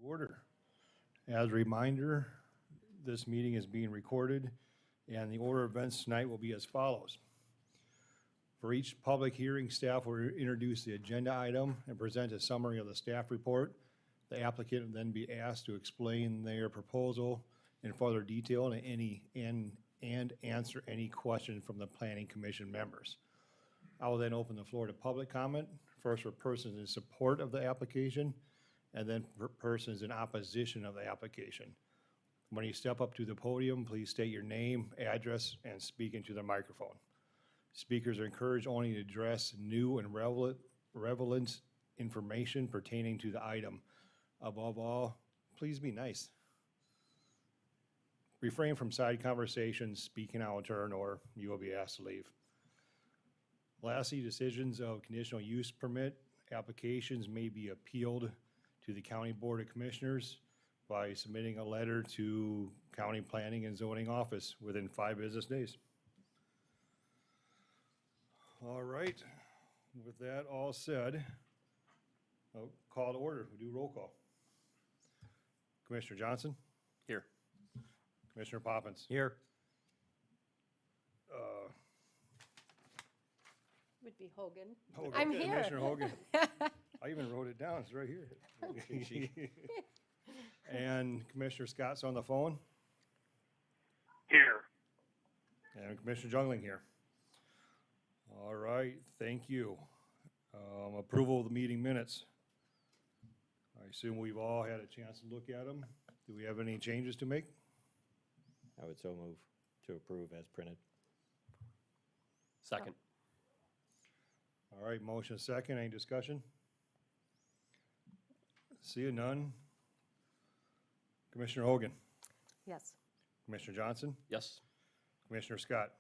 Order. As a reminder, this meeting is being recorded, and the order of events tonight will be as follows. For each public hearing, staff will introduce the agenda item and present a summary of the staff report. The applicant will then be asked to explain their proposal in further detail and answer any question from the planning commission members. I will then open the floor to public comment, first for persons in support of the application, and then for persons in opposition of the application. When you step up to the podium, please state your name, address, and speak into the microphone. Speakers are encouraged only to address new and relevant information pertaining to the item. Above all, please be nice. Refrain from side conversations, speaking out of turn, or you will be asked to leave. Lastly, decisions of conditional use permit applications may be appealed to the County Board of Commissioners by submitting a letter to County Planning and Zoning Office within 5 business days. All right, with that all said, I'll call to order. We'll do roll call. Commissioner Johnson? Here. Commissioner Poppins? Here. Would be Hogan. Hogan. I'm here. Commissioner Hogan. I even wrote it down, it's right here. And Commissioner Scott's on the phone? Here. And Commissioner Jungling here. All right, thank you. Approval of the meeting minutes. I assume we've all had a chance to look at them. Do we have any changes to make? I would so move to approve as printed. Second. All right, motion second, any discussion? Seeing none. Commissioner Hogan, Yes. Commissioner Johnson, Yes. Commissioner Scott.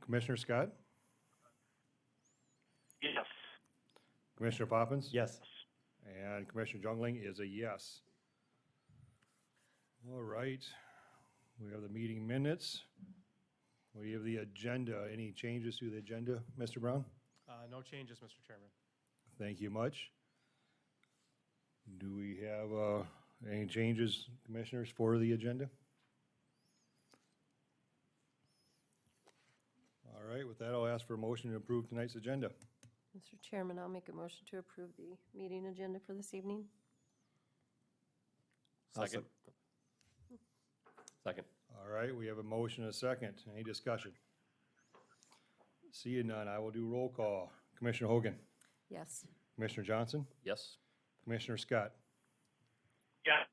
Commissioner Scott, Yes. Commissioner Poppins? Yes. And Commissioner Jungling is a yes. All right, we have the meeting minutes. We have the agenda. Any changes to the agenda, Mr. Brown? No changes, Mr. Chairman. Thank you much. Do we have any changes, commissioners, for the agenda? All right, with that, I'll ask for a motion to approve tonight's agenda. Mr. Chairman, I'll make a motion to approve the meeting agenda for this evening. Second. Second. All right, we have a motion and a second. Any discussion? Seeing none, I will do roll call. Commissioner Hogan, Yes. Commissioner Johnson, Yes. Commissioner Scott, Yes.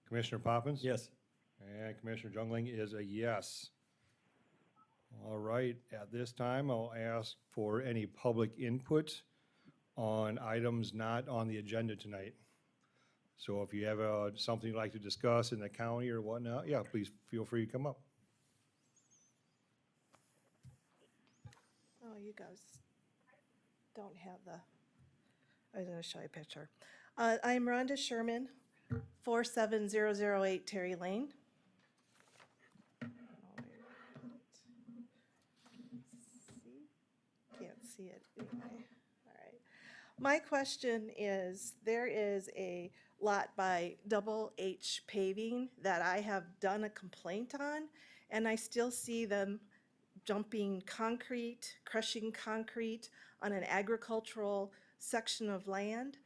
Commissioner Poppins? Yes. And Commissioner Jungling is a yes. All right, at this time, I'll ask for any public input on items not on the agenda tonight. So if you have something you'd like to discuss in the county or whatnot, yeah, please feel free to come up. Oh, you guys don't have the, I was gonna show you a picture. I'm Rhonda Sherman, 47008 Terry Lane. Can't see it anyway, all right. My question is, there is a lot by Double H Paving that I have done a complaint on, and I still see them dumping concrete, crushing concrete on an agricultural section of land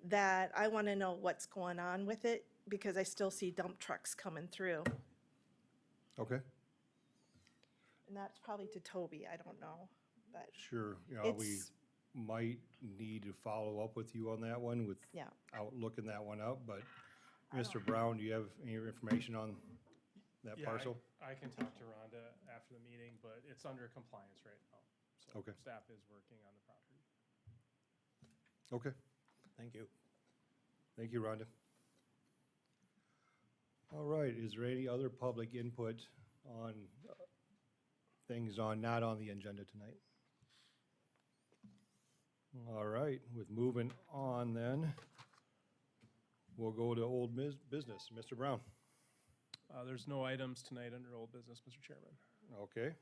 that I want to know what's going on with it because I still see dump trucks coming through. Okay, And that's probably to Toby, I don't know, but sure. You know, we it's, might need to follow up with you on that one yeah. without looking that one up, but I Mr. don't- Brown, do you have any information on that Yeah, parcel? I can talk to Rhonda after the meeting, but it's under compliance right now. So Okay. staff is working on the property. Okay, Thank you. thank you, Rhonda. All right, is there any other public input on things not on the agenda tonight? All right, with moving on then, we'll go to old business. Mr. Brown? There's no items tonight under old business, Mr. Chairman. Okay.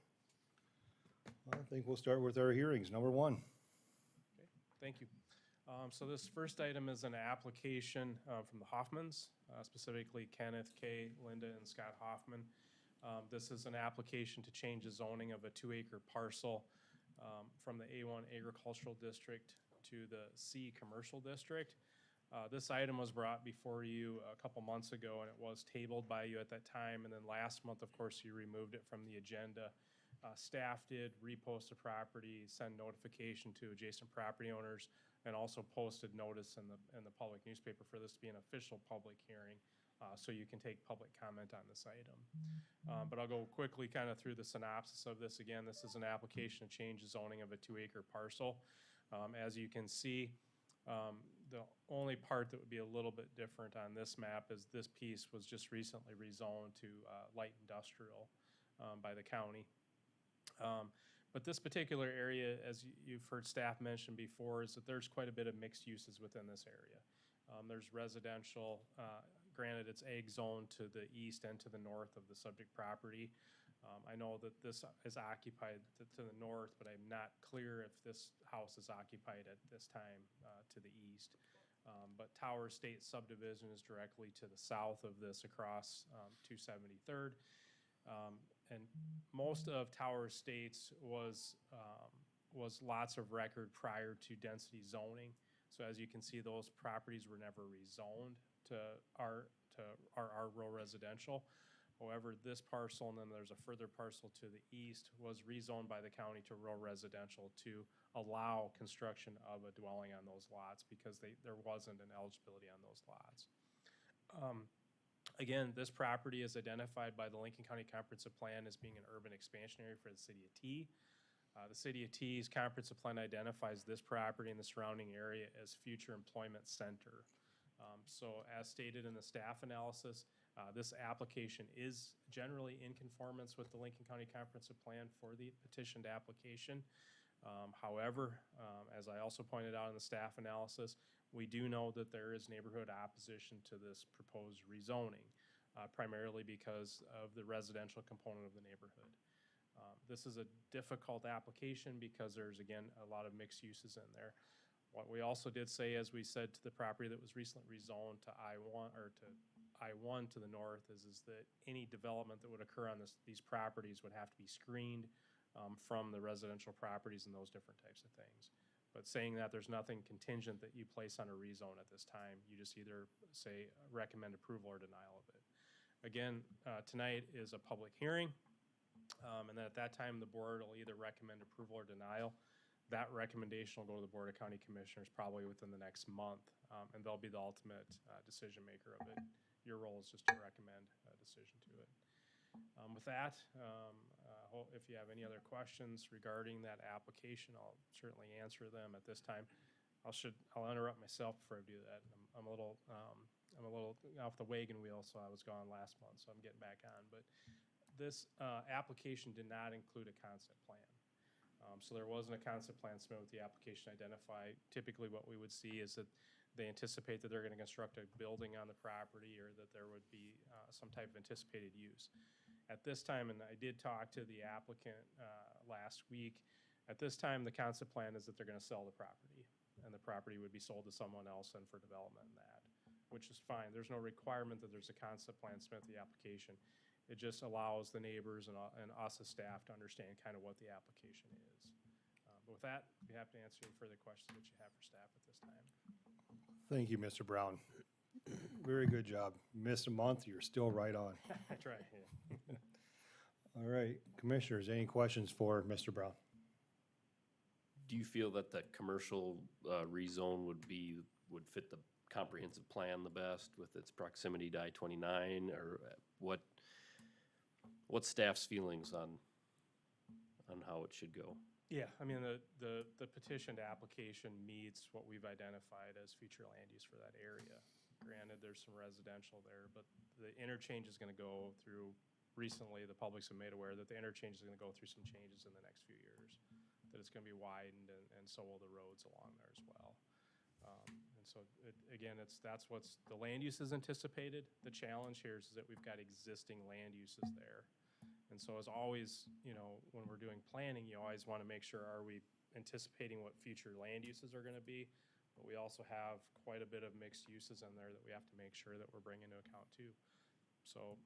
I think we'll start with our hearings. Number one. Thank you. So this first item is an application from the Hoffmans, specifically Kenneth K., Linda, and Scott Hoffman. This is an application to change the zoning of a 2-acre parcel from the A1 agricultural district to the C commercial district. This item was brought before you a couple months ago, and it was tabled by you at that time. And then last month, of course, you removed it from the agenda. Staff did repost the property, send notification to adjacent property owners, and also posted notice in the public newspaper for this to be an official public hearing, so you can take public comment on this item. But I'll go quickly kind of through the synopsis of this. Again, this is an application to change the zoning of a 2-acre parcel. As you can see, the only part that would be a little bit different on this map is this piece was just recently rezoned to light industrial by the county. But this particular area, as you've heard staff mention before, is that there's quite a bit of mixed uses within this area. There's residential, granted it's ag zone to the east and to the north of the subject property. I know that this is occupied to the north, but I'm not clear if this house is occupied at this time to the east. But Tower State subdivision is directly to the south of this across 273rd. And most of Tower Estates was lots of record prior to density zoning. So as you can see, those properties were never rezoned to our rural residential. However, this parcel, and then there's a further parcel to the east, was rezoned by the county to rural residential to allow construction of a dwelling on those lots because there wasn't an eligibility on those lots. Again, this property is identified by the Lincoln County Comprehensive Plan as being an urban expansion area for the city of T. The city of T's comprehensive plan identifies this property and the surrounding area as future employment center. So as stated in the staff analysis, this application is generally in conformance with the Lincoln County Comprehensive Plan for the petitioned application. However, as I also pointed out in the staff analysis, we do know that there is neighborhood opposition to this proposed rezoning, primarily because of the residential component of the neighborhood. This is a difficult application because there's, again, a lot of mixed uses in there. What we also did say, as we said to the property that was recently rezoned to I-1 or to I-1 to the north, is that any development that would occur on these properties would have to be screened from the residential properties and those different types of things. But saying that, there's nothing contingent that you place on a rezone at this time. You just either say recommend approval or denial of it. Again, tonight is a public hearing, and then at that time, the board will either recommend approval or denial. That recommendation will go to the Board of County Commissioners probably within the next month, and they'll be the ultimate decision maker of it. Your role is just to recommend a decision to it. With that, if you have any other questions regarding that application, I'll certainly answer them at this time. I'll interrupt myself before I do that. I'm a little off the wagon wheel, so I was gone last month, so I'm getting back on. But this application did not include a concept plan. So there wasn't a concept plan submitted with the application identified. Typically what we would see is that they anticipate that they're going to construct a building on the property or that there would be some type of anticipated use. At this time, and I did talk to the applicant last week, at this time the concept plan is that they're going to sell the property and the property would be sold to someone else and for development in that, which is fine. There's no requirement that there's a concept plan submitted with the application. It just allows the neighbors and us as staff to understand kind of what the application is. But with that, I'd be happy to answer any further questions that you have for staff at this time. Thank you, Mr. Brown. Very good job. Missed a month, you're still right on. I try, yeah. All right, commissioners, any questions for Mr. Brown? Do you feel that the commercial rezone would fit the comprehensive plan the best with its proximity to I-29, or what's staff's feelings on how it should go? Yeah, I mean, the petitioned application meets what we've identified as future land use for that area. Granted, there's some residential there, but the interchange is going to go through, recently the public's been made aware that the interchange is going to go through some changes in the next few years, that it's going to be widened, and so will the roads along there as well. And so, again, that's what's the land use is anticipated. The challenge here is that we've got existing land uses there. And so as always, you know, when we're doing planning, you always want to make sure, are we anticipating what future land uses are going to be? But we also have quite a bit of mixed uses in there that we have to make sure that we're bringing into account too. So,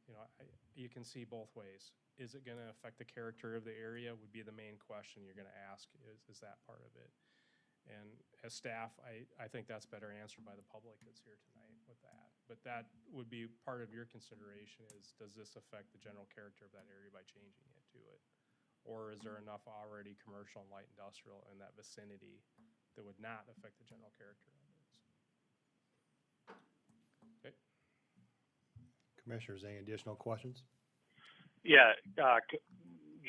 you know, you can see both ways. Is it going to affect the character of the area would be the main question you're going to ask, is that part of it? And as staff, I think that's better answered by the public that's here tonight with that. But that would be part of your consideration is, does this affect the general character of that area by changing it to it? Or is there enough already commercial and light industrial in that vicinity that would not affect the general character of it? Okay. Commissioners, any additional questions? Yeah,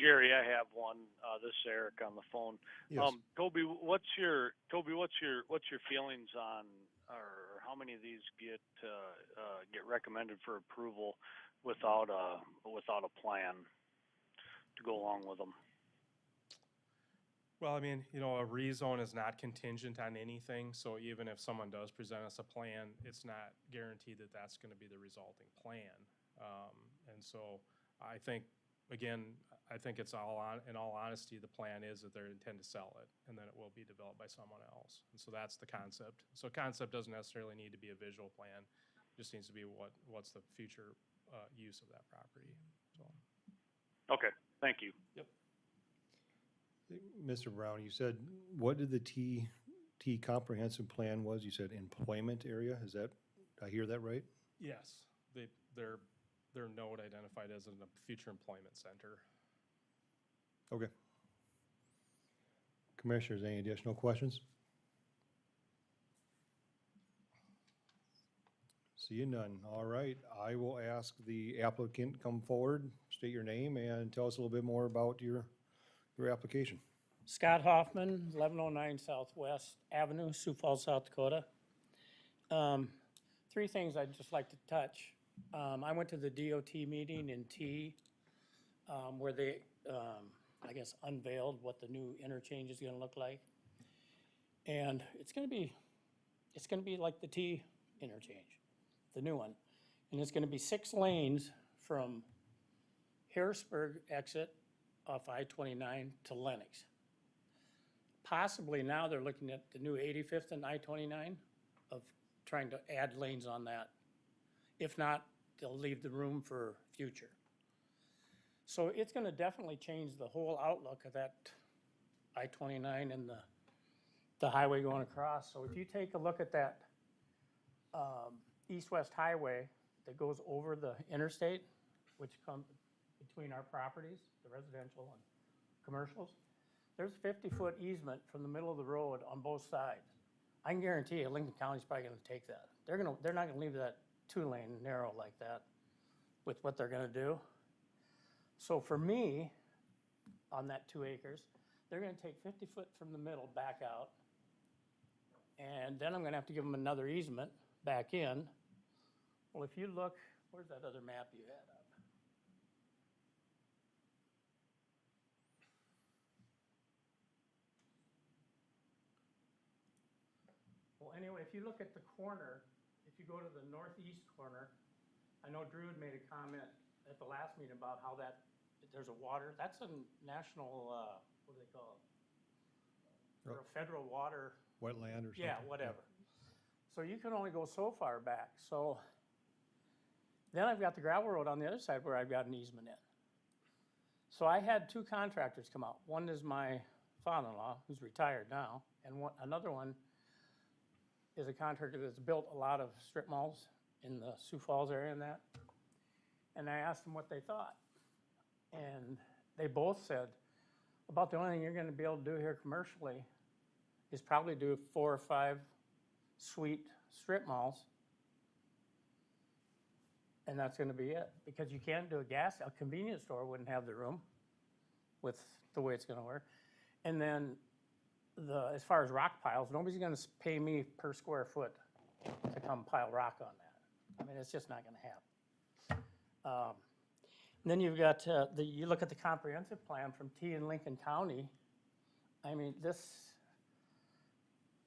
Jerry, I have one. This is Eric on the phone. Yes. Toby, what's your feelings on, or how many of these get recommended for approval without a plan to go along with them? Well, I mean, you know, a rezone is not contingent on anything, so even if someone does present us a plan, it's not guaranteed that that's gonna be the resulting plan. And so I think, again, I think it's in all honesty, the plan is that they intend to sell it, and then it will be developed by someone else. And so that's the concept. So concept doesn't necessarily need to be a visual plan, just needs to be what's the future use of that property, so. Okay, thank you. Yep. Mr. Brown, you said, what did the T comprehensive plan was? You said employment area, is that, did I hear that right? Yes, their node identified as a future employment center. Okay. Commissioners, any additional questions? Seeing none. All right, I will ask the applicant come forward, state your name, and tell us a little bit more about your application. Scott Hoffman, 1109 Southwest Avenue, Sioux Falls, South Dakota. Three things I'd just like to touch. I went to the DOT meeting in T, where they, I guess, unveiled what the new interchange is gonna look like. And it's gonna be like the T interchange, the new one. And it's gonna be 6 lanes from Harrisburg exit off I-29 to Lenox. Possibly now they're looking at the new 85th and I-29 of trying to add lanes on that. If not, they'll leave the room for future. So it's gonna definitely change the whole outlook of that I-29 and the highway going across. So if you take a look at that east-west highway that goes over the interstate, which comes between our properties, the residential and commercials, there's a 50-foot easement from the middle of the road on both sides. I can guarantee you Lincoln County's probably gonna take that. They're not gonna leave that 2-lane narrow like that with what they're gonna do. So for me, on that 2 acres, they're gonna take 50 foot from the middle back out. And then I'm gonna have to give them another easement back in. Well, if you look, where's that other map you had up? Well, anyway, if you look at the corner, if you go to the northeast corner, I know Drew had made a comment at the last meeting about how there's a water, that's a national, what do they call it? Or a federal water. Wetland or something? Yeah, whatever. So you can only go so far back. So then I've got the gravel road on the other side where I've got an easement in. So I had 2 contractors come out. One is my father-in-law, who's retired now, and another one is a contractor that's built a lot of strip malls in the Sioux Falls area and that. And I asked them what they thought. And they both said, about the only thing you're gonna be able to do here commercially is probably do 4 or 5 suite strip malls. And that's gonna be it, because you can't do a convenience store wouldn't have the room with the way it's gonna work. And then as far as rock piles, nobody's gonna pay me per square foot to come pile rock on that. I mean, it's just not gonna happen. And then you've got, you look at the comprehensive plan from T in Lincoln County. I mean,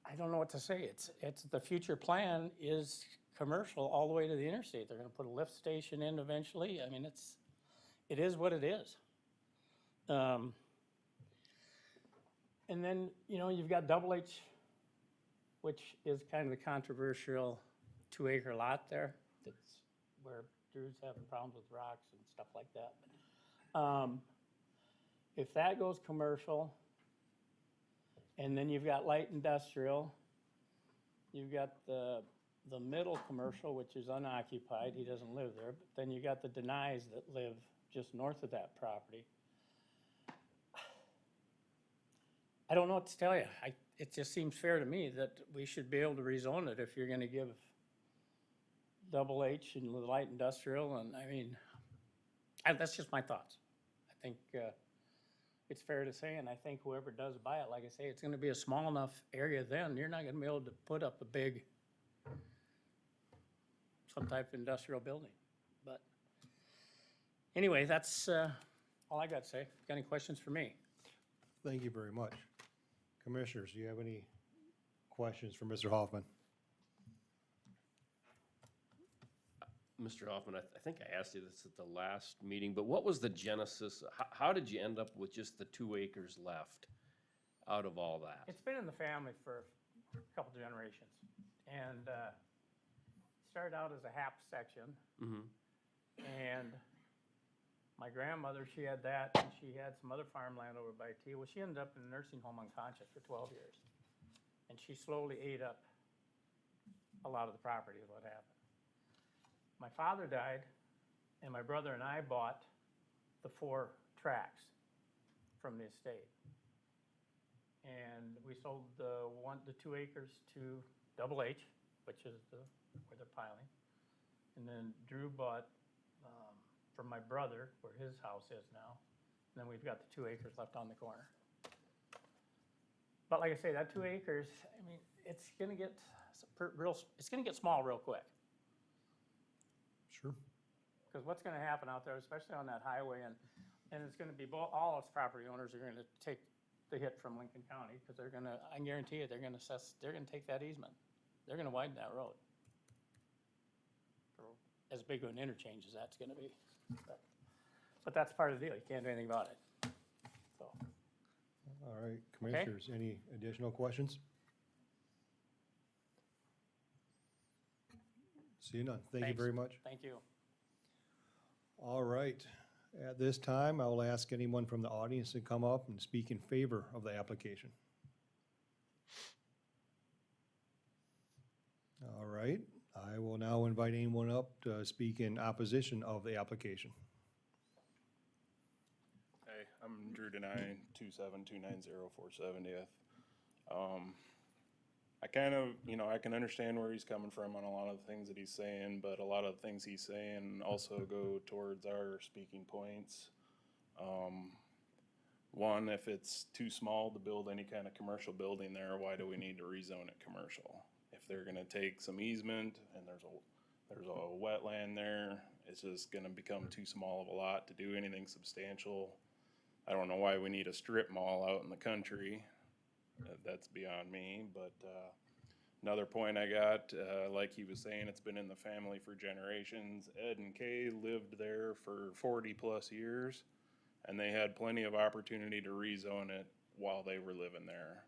I don't know what to say. It's the future plan is commercial all the way to the interstate. They're gonna put a lift station in eventually. I mean, it is what it is. And then, you know, you've got Double H, which is kind of the controversial 2-acre lot there. That's where Drew's having problems with rocks and stuff like that. If that goes commercial, and then you've got light industrial, you've got the middle commercial, which is unoccupied, he doesn't live there, but then you got the denies that live just north of that property. I don't know what to tell you. It just seems fair to me that we should be able to rezone it if you're gonna give Double H and light industrial, and I mean, that's just my thoughts. I think, it's fair to say, and I think whoever does buy it, like I say, it's gonna be a small enough area then, you're not gonna be able to put up a big, some type of industrial building, but anyway, that's, all I got to say. Got any questions for me? Thank you very much. Commissioners, do you have any questions for Mr. Hoffman? Mr. Hoffman, I think I asked you this at the last meeting, but what was the genesis? How did you end up with just the 2 acres left out of all that? It's been in the family for a couple generations, and started out as a HAP section, Mm-hmm. and my grandmother, she had that, and she had some other farmland over by T. Well, she ended up in a nursing home unconscious for 12 years, and she slowly ate up a lot of the property is what happened. My father died, and my brother and I bought the 4 tracts from the estate. And we sold the 2 acres to Double H, which is where they're piling. And then Drew bought from my brother, where his house is now. And then we've got the 2 acres left on the corner. But like I say, that 2 acres, I mean, it's gonna get small real quick. Sure. Because what's gonna happen out there, especially on that highway, and it's gonna be all its property owners are gonna take the hit from Lincoln County, because they're gonna, I guarantee you, they're gonna take that easement. They're gonna widen that road. For as big of an interchange as that's gonna be. But that's part of the deal, you can't do anything about it. So, All right, Commissioners, any additional questions? See you none. Thank you Thanks. very much. thank you. All right, at this time, I will ask anyone from the audience to come up and speak in favor of the application. All right, I will now invite anyone up to speak in opposition of the application. Hey, I'm Drew Denine, 27290-470th. I kind of, I can understand where he's coming from on a lot of the things that he's saying, but a lot of the things he's saying also go towards our speaking points. One, if it's too small to build any kind of commercial building there, why do we need to rezone it commercial? If they're gonna take some easement and there's a wetland there, it's just gonna become too small of a lot to do anything substantial. I don't know why we need a strip mall out in the country. That's beyond me, but another point I got, like he was saying, it's been in the family for generations. Ed and Kay lived there for 40+ years, and they had plenty of opportunity to rezone it while they were living there.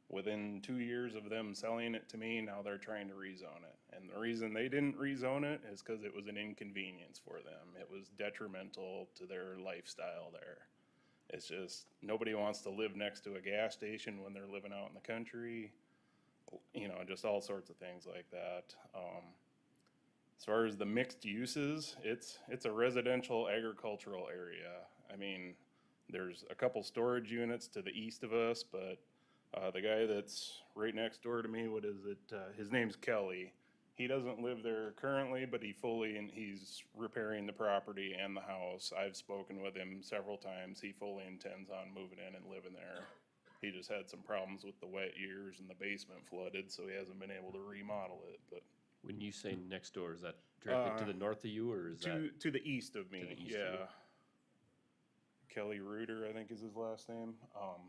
Within 2 years of them selling it to me, now they're trying to rezone it. And the reason they didn't rezone it is because it was an inconvenience for them. It was detrimental to their lifestyle there. It's just, nobody wants to live next to a gas station when they're living out in the country, just all sorts of things like that. As far as the mixed uses, it's a residential agricultural area. I mean, there's a couple storage units to the east of us, but the guy that's right next door to me, his name's Kelly. He doesn't live there currently, but he's repairing the property and the house. I've spoken with him several times. He fully intends on moving in and living there. He just had some problems with the wet years and the basement flooded, so he hasn't been able to remodel it, but. When you say next door, is that directly to the north of you, or is that? To the east of me, To the east of you. yeah. Kelly Reuter, I think is his last name.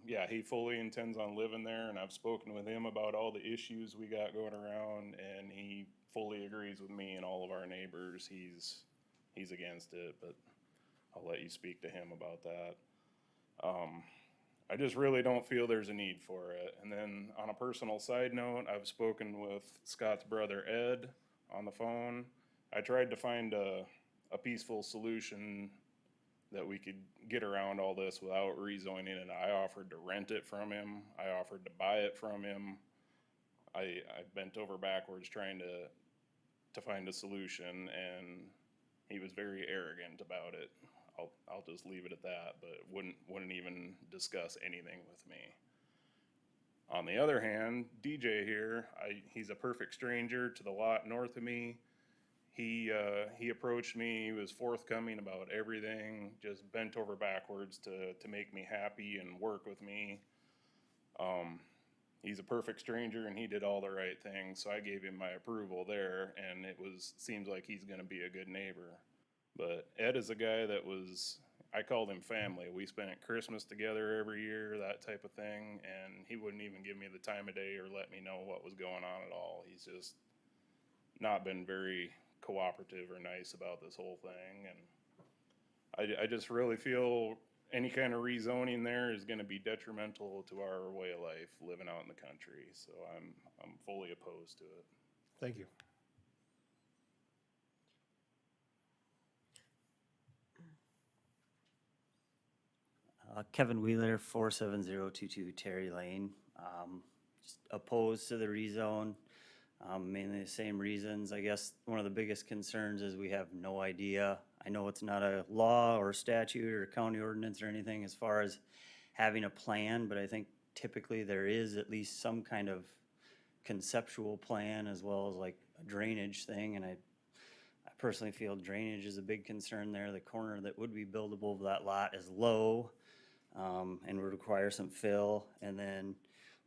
Yeah, he fully intends on living there, and I've spoken with him about all the issues we got going around, and he fully agrees with me and all of our neighbors. He's against it, but I'll let you speak to him about that. I just really don't feel there's a need for it. And then on a personal side note, I've spoken with Scott's brother Ed on the phone. I tried to find a peaceful solution that we could get around all this without rezoning it. I offered to rent it from him. I offered to buy it from him. I bent over backwards trying to find a solution, and he was very arrogant about it. I'll just leave it at that, but wouldn't even discuss anything with me. On the other hand, DJ here, he's a perfect stranger to the lot north of me. He approached me, he was forthcoming about everything, just bent over backwards to make me happy and work with me. He's a perfect stranger and he did all the right things, so I gave him my approval there, and seems like he's gonna be a good neighbor. But Ed is a guy that I called him family. We spent Christmas together every year, that type of thing, and he wouldn't even give me the time of day or let me know what was going on at all. He's just not been very cooperative or nice about this whole thing, and I just really feel any kind of rezoning there is gonna be detrimental to our way of life, living out in the country, so I'm fully opposed to it. Thank you. Kevin Wheeler, 47022 Terry Lane. Just opposed to the rezone, mainly the same reasons. I guess one of the biggest concerns is we have no idea. I know it's not a law or statute or county ordinance or anything as far as having a plan, but I think typically there is at least some kind of conceptual plan as well as like a drainage thing, and I personally feel drainage is a big concern there. The corner that would be buildable of that lot is low, and would require some fill. And then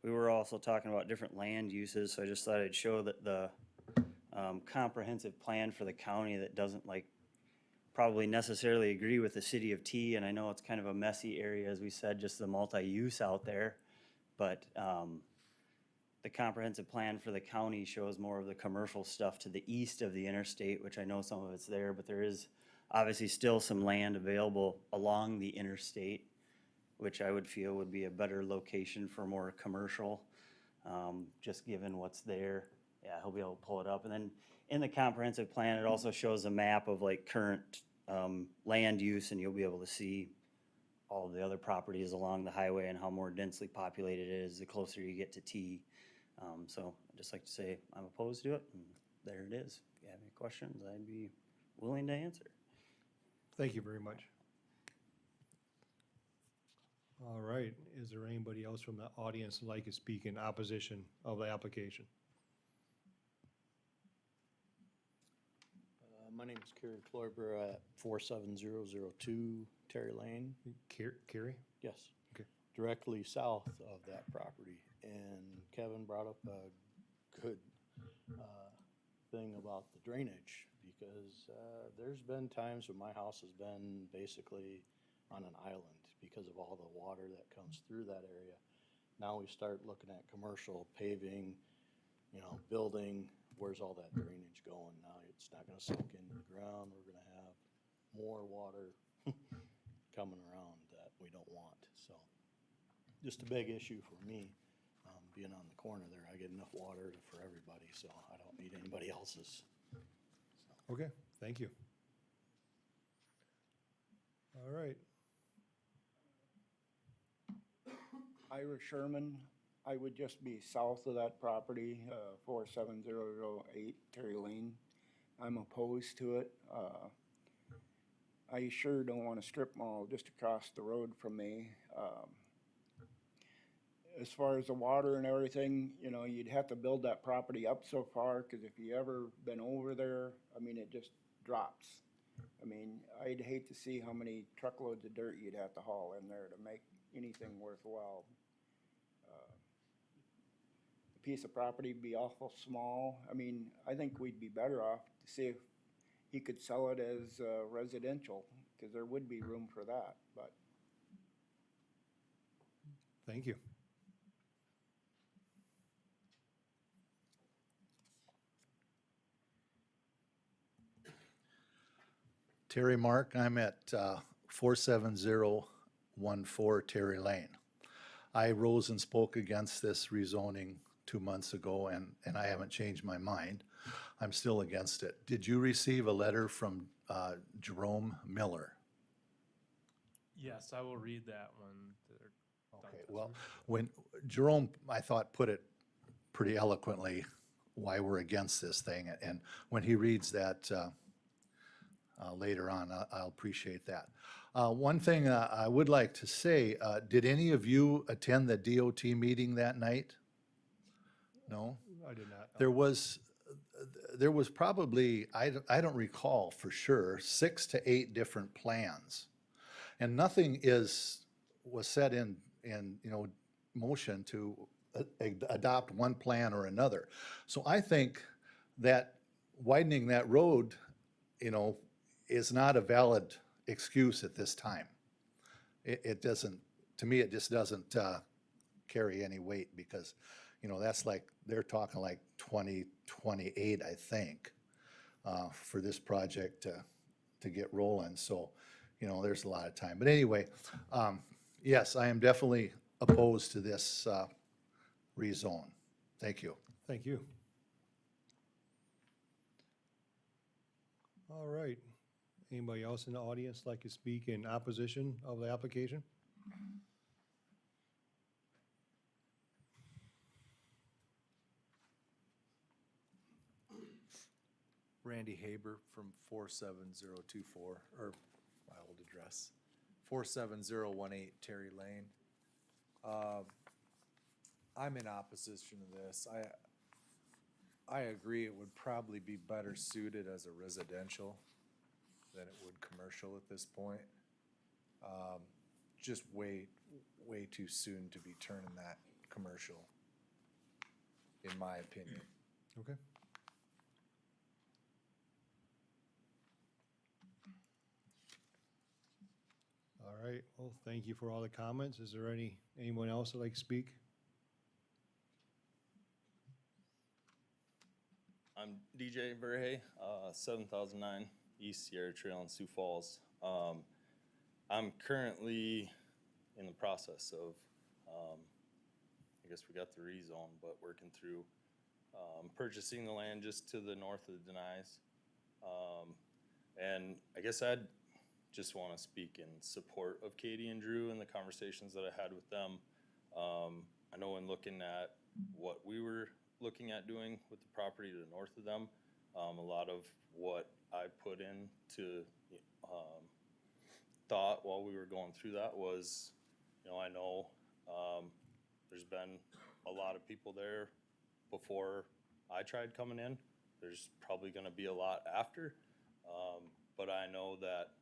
we were also talking about different land uses, so I just thought I'd show that the comprehensive plan for the county that doesn't like probably necessarily agree with the city of T, and I know it's kind of a messy area, as we said, just the multi-use out there, but the comprehensive plan for the county shows more of the commercial stuff to the east of the interstate, which I know some of it's there, but there is obviously still some land available along the interstate, which I would feel would be a better location for more commercial, just given what's there. Yeah, he'll be able to pull it up. And then in the comprehensive plan, it also shows a map of like current land use, and you'll be able to see all of the other properties along the highway and how more densely populated it is the closer you get to T. So I'd just like to say I'm opposed to it, and there it is. If you have any questions, I'd be willing to answer. Thank you very much. All right, is there anybody else from the audience who'd like to speak in opposition of the application? My name is Kerry Kloiber at 47002 Terry Lane. Carrie? Yes. Okay. Directly south of that property. And Kevin brought up a good thing about the drainage, because there's been times when my house has been basically on an island because of all the water that comes through that area. Now we start looking at commercial paving, building. Where's all that drainage going? Now it's not gonna soak into the ground. We're gonna have more water coming around that we don't want. So just a big issue for me, being on the corner there. I get enough water for everybody, so I don't need anybody else's. So. Okay, thank you. All right. Ira Sherman, I would just be south of that property, 47008 Terry Lane. I'm opposed to it. I sure don't want a strip mall just across the road from me. As far as the water and everything, you'd have to build that property up so far, because if you ever been over there, it just drops. I'd hate to see how many truckloads of dirt you'd have to haul in there to make anything worthwhile. A piece of property would be awful small. I think we'd be better off to see if he could sell it as residential, because there would be room for that, but. Thank you. Terry Mark, I'm at 47014 Terry Lane. I rose and spoke against this rezoning 2 months ago, and I haven't changed my mind. I'm still against it. Did you receive a letter from Jerome Miller? Yes, I will read that when they're done. Okay, well, when Jerome, I thought, put it pretty eloquently why we're against this thing, and when he reads that later on, I'll appreciate that. One thing I would like to say, did any of you attend the DOT meeting that night? No? I did not. There was probably, I don't recall for sure, 6 to 8 different plans. And nothing was set in, motion to adopt one plan or another. So I think that widening that road, is not a valid excuse at this time. It doesn't, to me, it just doesn't carry any weight because, that's like, they're talking like 2028, I think, for this project to get rolling. So, there's a lot of time. But anyway, yes, I am definitely opposed to this rezone. Thank you. Thank you. All right. Anybody else in the audience like to speak in opposition of the application? Randy Haber from 47024, or my old address, 47018 Terry Lane. I'm in opposition to this. I agree it would probably be better suited as a residential than it would commercial at this point. Just way too soon to be turning that commercial, in my opinion. Okay. All right, well, thank you for all the comments. Is there anyone else that'd like to speak? I'm DJ Verhey, 7009 East Sierra Trail in Sioux Falls. I'm currently in the process of, I guess we got the rezone, but working through purchasing the land just to the north of the denies. And I guess I'd just want to speak in support of Katie and Drew and the conversations that I had with them. I know in looking at what we were looking at doing with the property to the north of them, a lot of what I put into thought while we were going through that was, I know there's been a lot of people there before I tried coming in. There's probably going to be a lot after, but I know that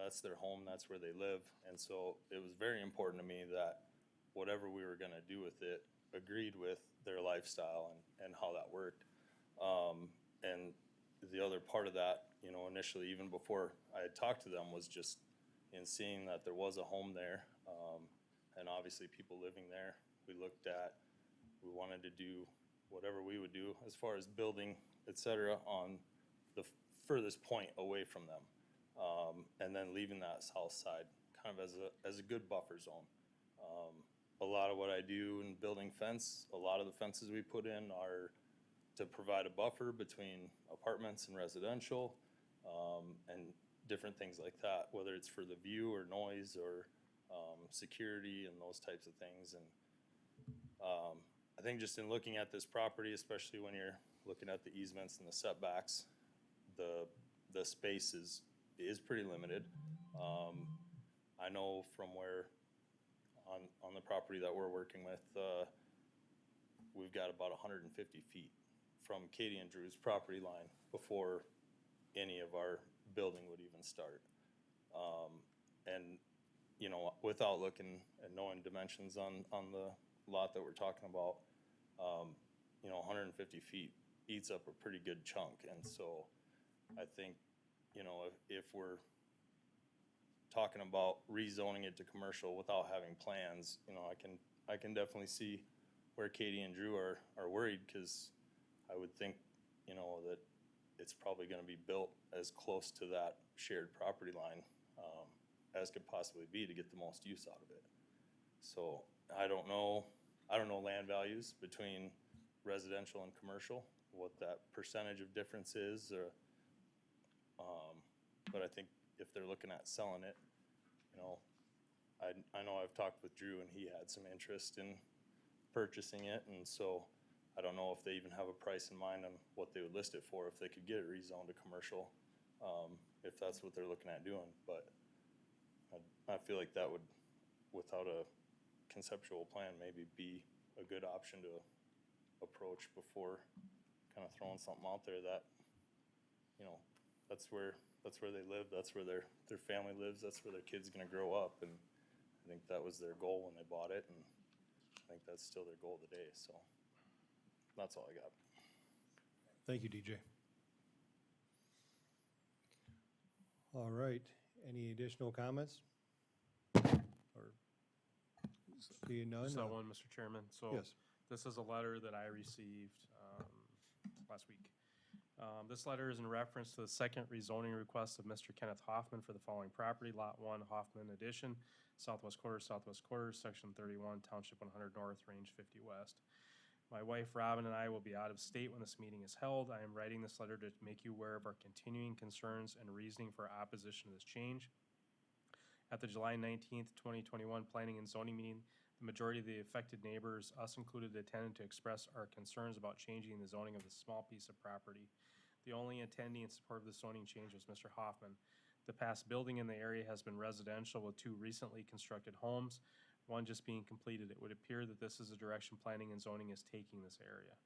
that's their home, that's where they live. And so it was very important to me that whatever we were gonna do with it agreed with their lifestyle and how that worked. And the other part of that, initially, even before I had talked to them, was just in seeing that there was a home there, and obviously people living there. We wanted to do whatever we would do as far as building, et cetera, on the furthest point away from them. And then leaving that south side kind of as a good buffer zone. A lot of what I do in building fence, a lot of the fences we put in are to provide a buffer between apartments and residential, and different things like that, whether it's for the view or noise or security and those types of things. And I think just in looking at this property, especially when you're looking at the easements and the setbacks, the space is pretty limited. I know from where on the property that we're working with, we've got about 150 feet from Katie and Drew's property line before any of our building would even start. And without looking and knowing dimensions on the lot that we're talking about, 150 feet eats up a pretty good chunk. And so I think, if we're talking about rezoning it to commercial without having plans, I can definitely see where Katie and Drew are worried, because I would think, that it's probably going to be built as close to that shared property line as could possibly be to get the most use out of it. So I don't know land values between residential and commercial, what that percentage of difference is, or, but I think if they're looking at selling it, you know, I know I've talked with Drew and he had some interest in purchasing it, and so I don't know if they even have a price in mind on what they would list it for, if they could get it rezoned to commercial, if that's what they're looking at doing, but I feel like that would, without a conceptual plan, maybe be a good option to approach before kind of throwing something out there that, you know, that's where they live, that's where their family lives, that's where their kid's gonna grow up, and I think that was their goal when they bought it, and I think that's still their goal today, so that's all I got. Thank you, DJ. All right, any additional comments? Or seeing none? Just that one, Mr. Chairman. So Yes. this is a letter that I received last week. This letter is in reference to the second rezoning request of Mr. Kenneth Hoffman for the following property, Lot 1, Hoffman Addition, Southwest Quarter, Section 31, Township 100 North, Range 50 West. My wife Robin and I will be out of state when this meeting is held. I am writing this letter to make you aware of our continuing concerns and reasoning for opposition to this change. At the July 19th, 2021 Planning and Zoning meeting, the majority of the affected neighbors, us included, attended to express our concerns about changing the zoning of this small piece of property. The only attendee in support of the zoning change was Mr. Hoffman. The past building in the area has been residential with 2 recently constructed homes, one just being completed. It would appear that this is the direction planning and zoning is taking this area.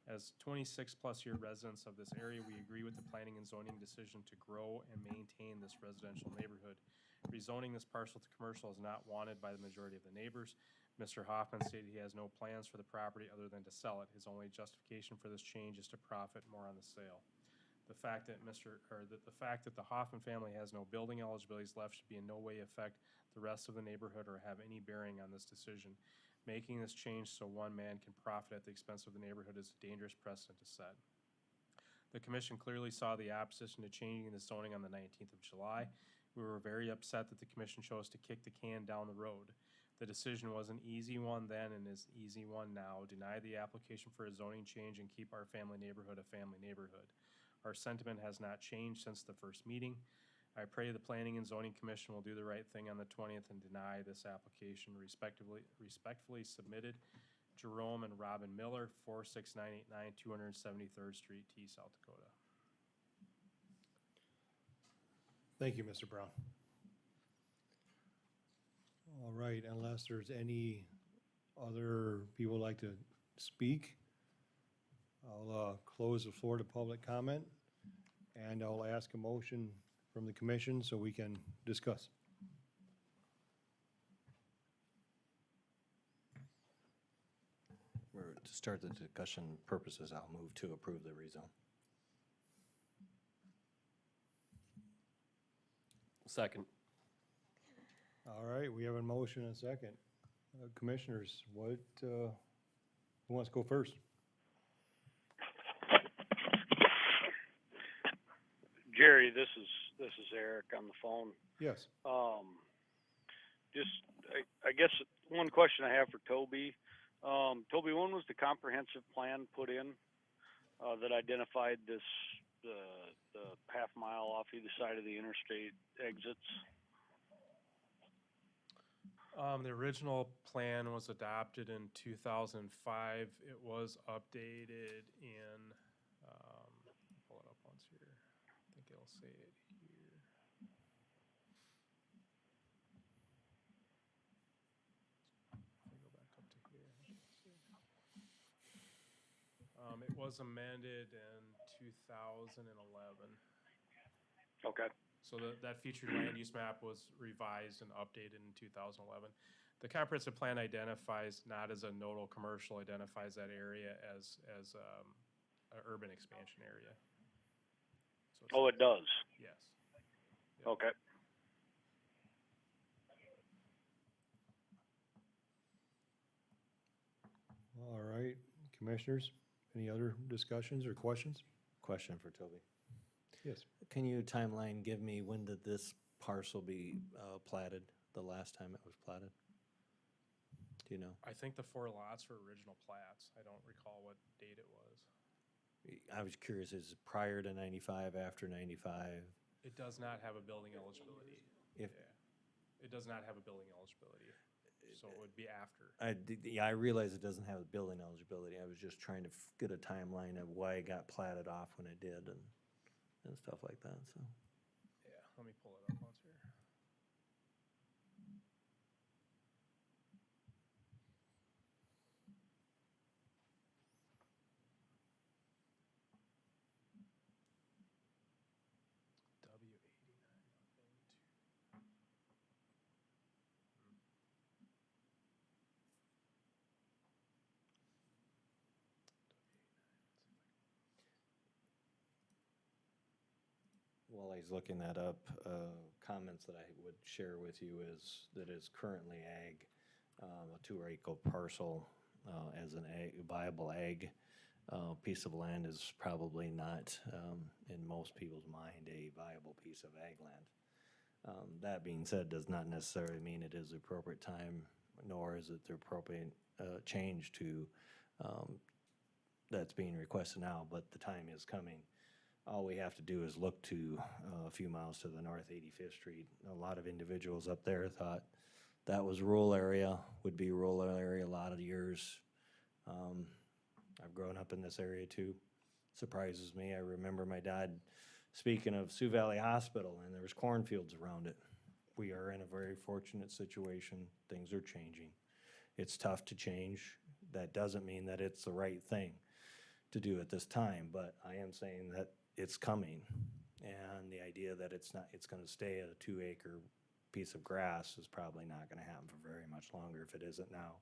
As 26-plus year residents of this area, we agree with the planning and zoning decision to grow and maintain this residential neighborhood. Rezoning this parcel to commercial is not wanted by the majority of the neighbors. Mr. Hoffman stated he has no plans for the property other than to sell it. His only justification for this change is to profit more on the sale. The fact that the Hoffman family has no building eligibilities left should be in no way affect the rest of the neighborhood or have any bearing on this decision. Making this change so one man can profit at the expense of the neighborhood is a dangerous precedent to set. The commission clearly saw the opposition to changing the zoning on the 19th of July. We were very upset that the commission chose to kick the can down the road. The decision was an easy one then and is an easy one now. Deny the application for a zoning change and keep our family neighborhood a family neighborhood. Our sentiment has not changed since the first meeting. I pray the Planning and Zoning Commission will do the right thing on the 20th and deny this application. Respectfully submitted, Jerome and Robin Miller, 46989 273rd Street, T, South Dakota. Thank you, Mr. Brown. All right, unless there's any other people like to speak, I'll close the floor to public comment, and I'll ask a motion from the commission so we can discuss. To start the discussion purposes, I'll move to approve the rezone. Second. All right, we have a motion and a second. Commissioners, who wants to go first? Jerry, this is Eric on the phone. Yes. I guess one question I have for Toby. Toby, when was the comprehensive plan put in that identified the half mile off either side of the interstate exits? The original plan was adopted in 2005. It was updated in, pull it up once here. I think it'll say it here. Let me go back up to here. It was amended in 2011. Okay. So that featured land use map was revised and updated in 2011. The comprehensive plan identifies not as a nodal commercial, identifies that area as an urban expansion area. So it does? Yes. Yep. Okay. All right, commissioners, any other discussions or questions? Question for Toby. Yes. Can you timeline give me when did this parcel be platted the last time it was platted? Do you know? I think the 4 lots were original plats. I don't recall what date it was. I was curious, is it prior to 95, after 95? It does not have a building eligibility. If- Yeah. It does not have a building eligibility, so it would be after. Yeah, I realize it doesn't have building eligibility. I was just trying to get a timeline of why it got platted off when it did and stuff like that, so. Yeah, let me pull it up once here. While he's looking that up, comments that I would share with you is that it's currently ag, a 2-acre parcel, as an viable ag piece of land is probably not, in most people's mind, a viable piece of ag land. That being said, does not necessarily mean it is the appropriate time, nor is it the appropriate change to that's being requested now, but the time is coming. All we have to do is look to a few miles to the north, 85th Street. A lot of individuals up there thought that was rural area, would be rural area a lot of years. I've grown up in this area too. Surprises me. I remember my dad speaking of Sioux Valley Hospital, and there was cornfields around it. We are in a very fortunate situation. Things are changing. It's tough to change. That doesn't mean that it's the right thing to do at this time, but I am saying that it's coming. And the idea that it's gonna stay at a 2-acre piece of grass is probably not gonna happen for very much longer. If it isn't now,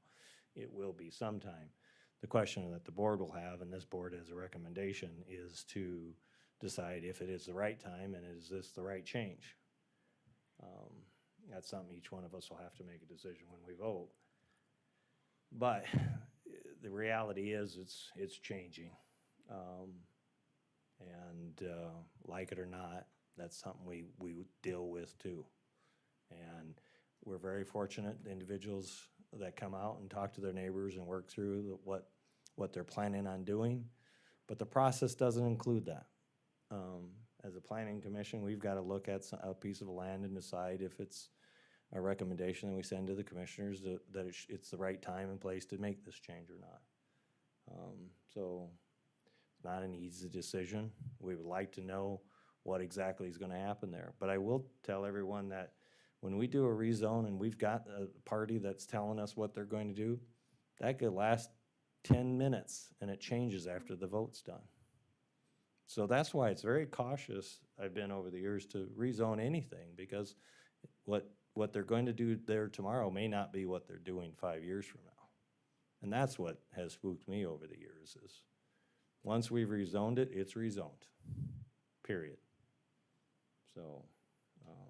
it will be sometime. The question that the board will have, and this board as a recommendation, is to decide if it is the right time and is this the right change. That's something each one of us will have to make a decision when we vote. But the reality is it's changing. Like it or not, that's something we deal with too. And we're very fortunate, the individuals that come out and talk to their neighbors and work through what they're planning on doing. But the process doesn't include that. As a planning commission, we've got to look at a piece of land and decide if it's a recommendation that we send to the commissioners that it's the right time and place to make this change or not. So it's not an easy decision. We would like to know what exactly is going to happen there. But I will tell everyone that when we do a rezone and we've got a party that's telling us what they're going to do, that could last 10 minutes and it changes after the vote's done. So that's why it's very cautious, I've been over the years, to rezone anything, because what they're going to do there tomorrow may not be what they're doing 5 years from now. And that's what has spooked me over the years, is once we've rezoned it, it's rezoned, period. So,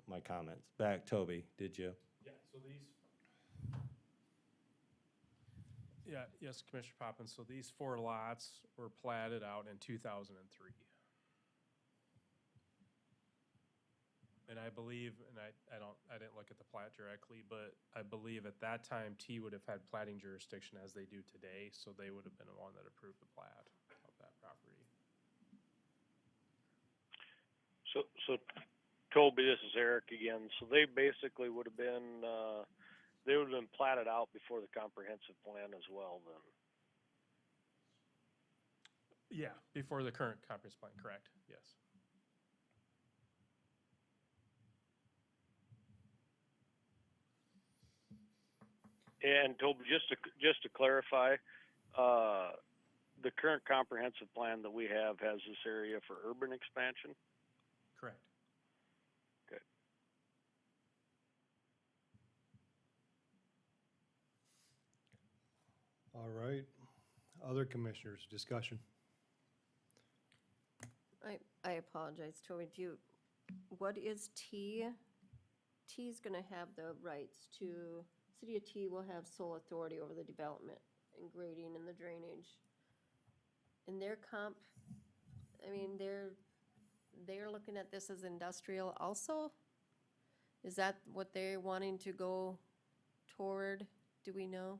my comments. Back, Toby, did you? Yeah, so yes, Commissioner Poppins, so these 4 lots were platted out in 2003. And I believe, and I didn't look at the plat directly, but I believe at that time T would have had platting jurisdiction as they do today, so they would have been the one that approved the plat of that property. So Toby, this is Eric again. So they basically would have been, they would have been platted out before the comprehensive plan as well then? Yeah, before the current comprehensive plan, correct, yes. And Toby, just to clarify, the current comprehensive plan that we have has this area for urban expansion? Correct. Okay. All right. Other commissioners, discussion? I apologize, Toby, what is T? T's gonna have the rights to, City of T will have sole authority over the development and grading and the drainage. And their comp, I mean, they're looking at this as industrial also? Is that what they're wanting to go toward? Do we know?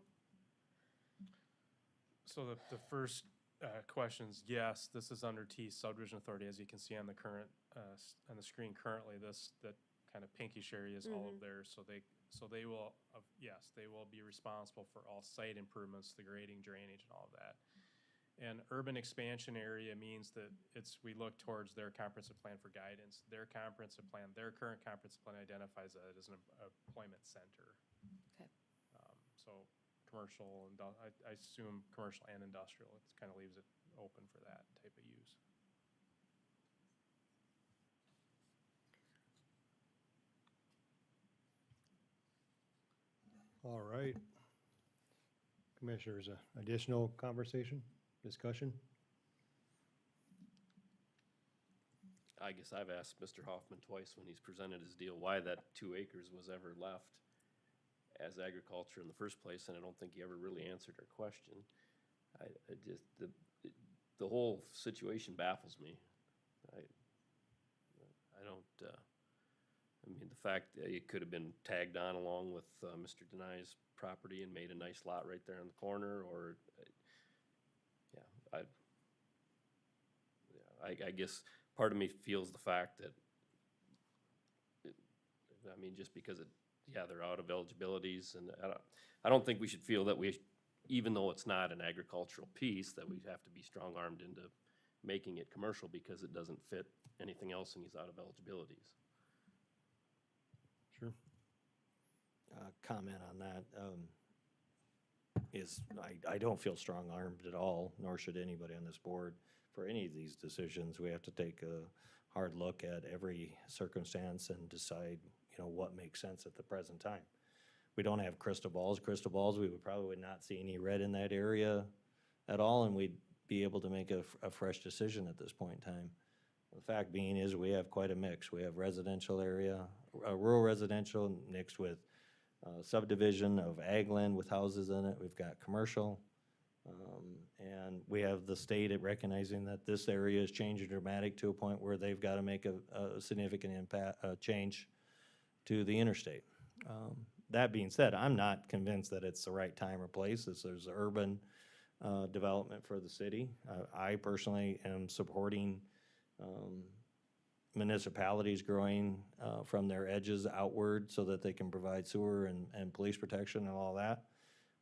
So the first question's yes, this is under T subdivision authority, as you can see on the current, on the screen currently, that kind of pinkish area is all of theirs, so they will, yes, they will be responsible for all site improvements, the grading, drainage, and all of that. And urban expansion area means that we look towards their comprehensive plan for guidance. Their comprehensive plan, their current comprehensive plan identifies that as an employment center. Okay. So commercial, I assume commercial and industrial, it kind of leaves it open for that type of use. All right. Commissioners, additional conversation, discussion? I guess I've asked Mr. Hoffman twice when he's presented his deal, why that 2 acres was ever left as agriculture in the first place, and I don't think he ever really answered our question. I just, the whole situation baffles me. I don't, I mean, the fact that it could have been tagged on along with Mr. Denai's property and made a nice lot right there in the corner, or, I guess part of me feels the fact that, I mean, just because they're out of eligibilities, and I don't think we should feel that even though it's not an agricultural piece, that we have to be strong-armed into making it commercial because it doesn't fit anything else and he's out of eligibilities. Sure. Comment on that, is I don't feel strong-armed at all, nor should anybody on this board for any of these decisions. We have to take a hard look at every circumstance and decide, what makes sense at the present time. We don't have crystal balls. We would probably not see any red in that area at all, and we'd be able to make a fresh decision at this point in time. The fact being is we have quite a mix. We have residential area, rural residential mixed with subdivision of ag land with houses in it. We've got commercial. And we have the state recognizing that this area is changing dramatic to a point where they've got to make a significant impact, change to the interstate. That being said, I'm not convinced that it's the right time or place. There's urban development for the city. I personally am supporting municipalities growing from their edges outward so that they can provide sewer and police protection and all that.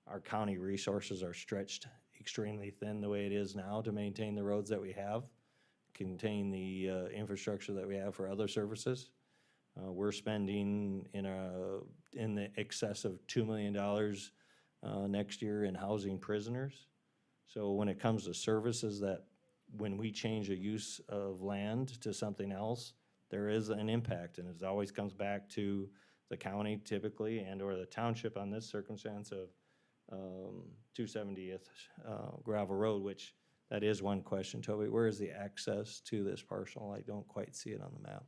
Our county resources are stretched extremely thin the way it is now to maintain the roads that we have, contain the infrastructure that we have for other services. We're spending in the excess of $2 million next year in housing prisoners. So when it comes to services, that when we change a use of land to something else, there is an impact, and it always comes back to the county typically and or the township on this circumstance of 270th gravel road, which that is one question. Toby, where is the access to this parcel? I don't quite see it on the map.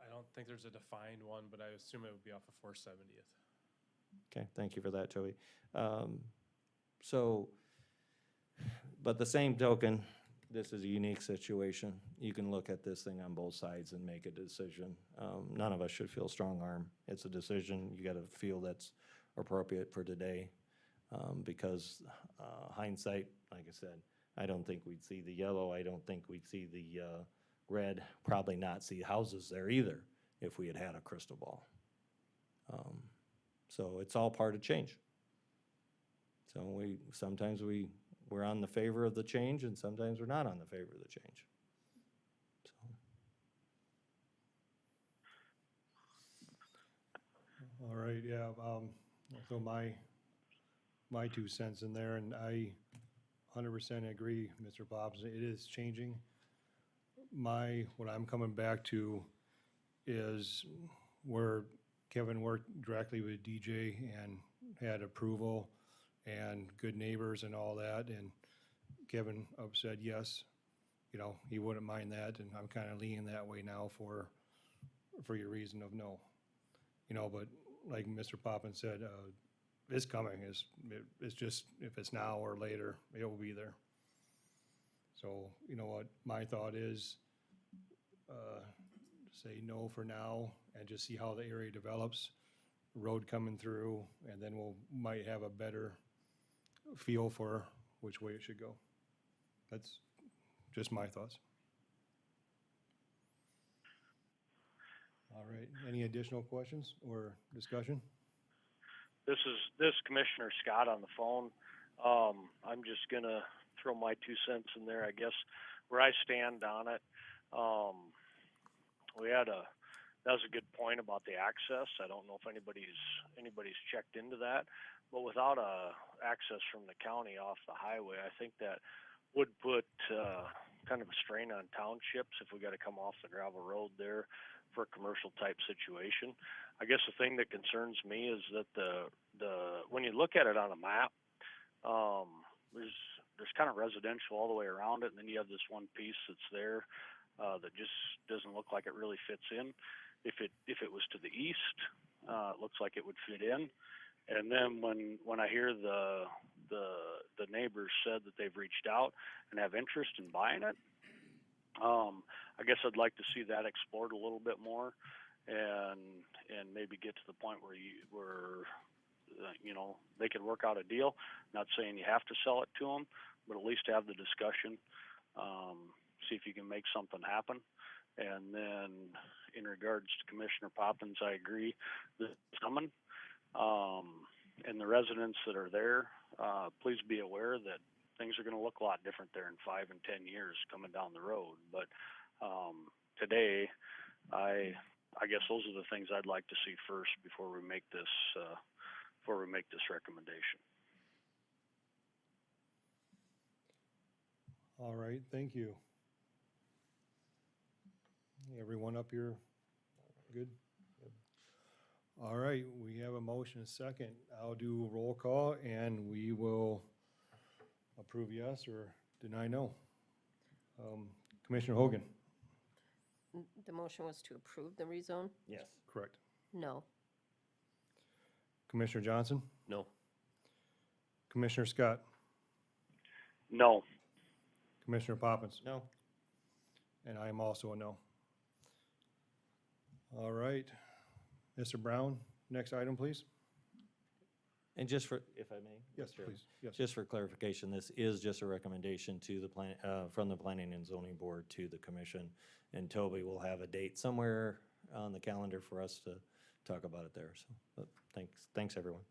I don't think there's a defined one, but I assume it would be off of 470th. Okay, thank you for that, Toby. But the same token, this is a unique situation. You can look at this thing on both sides and make a decision. None of us should feel strong-arm. It's a decision you gotta feel that's appropriate for today. Because hindsight, like I said, I don't think we'd see the yellow. I don't think we'd see the red, probably not see houses there either if we had had a crystal ball. So it's all part of change. So sometimes we're on the favor of the change, and sometimes we're not on the favor of the change. So. All right, yeah, so my 2 cents in there, and I 100% agree, Mr. Bobs, it is changing. What I'm coming back to is where Kevin worked directly with DJ and had approval and good neighbors and all that, and Kevin said yes, he wouldn't mind that, and I'm kind of leaning that way now for your reason of no. But like Mr. Poppin said, it's coming, it's just, if it's now or later, it will be there. So, what my thought is, say no for now and just see how the area develops, road coming through, and then might have a better feel for which way it should go. That's just my thoughts. All right, any additional questions or discussion? This Commissioner Scott on the phone. I'm just gonna throw my 2 cents in there, I guess, where I stand on it. That was a good point about the access. I don't know if anybody's checked into that, but without access from the county off the highway, I think that would put kind of a strain on townships if we got to come off the gravel road there for a commercial type situation. I guess the thing that concerns me is that the when you look at it on a map, there's kind of residential all the way around it, and then you have this one piece that's there that just doesn't look like it really fits in. If it was to the east, it looks like it would fit in. And then when I hear the neighbors said that they've reached out and have interest in buying it, I guess I'd like to see that explored a little bit more, and maybe get to the point where they could work out a deal. Not saying you have to sell it to them, but at least have the discussion, see if you can make something happen. And then in regards to Commissioner Poppins, I agree that it's coming. And the residents that are there, please be aware that things are going to look a lot different there in 5 and 10 years coming down the road. But today, I guess those are the things I'd like to see first before we make this recommendation. All right, thank you. Everyone up here, good? All right, we have a motion, a second. I'll do a roll call, and we will approve yes or deny no. Commissioner Hogan? The motion was to approve the rezone? Yes. Correct. No. Commissioner Johnson? No. Commissioner Scott? No. Commissioner Poppins? No. And I am also a no. All right. Mr. Brown, next item, please. And just for, if I may? Yes, Mr. Chairman, please. Yes. Just for clarification, this is just a recommendation to the from the Planning and Zoning Board to the commission. And Toby will have a date somewhere on the calendar for us to talk about it there. So, but thanks everyone.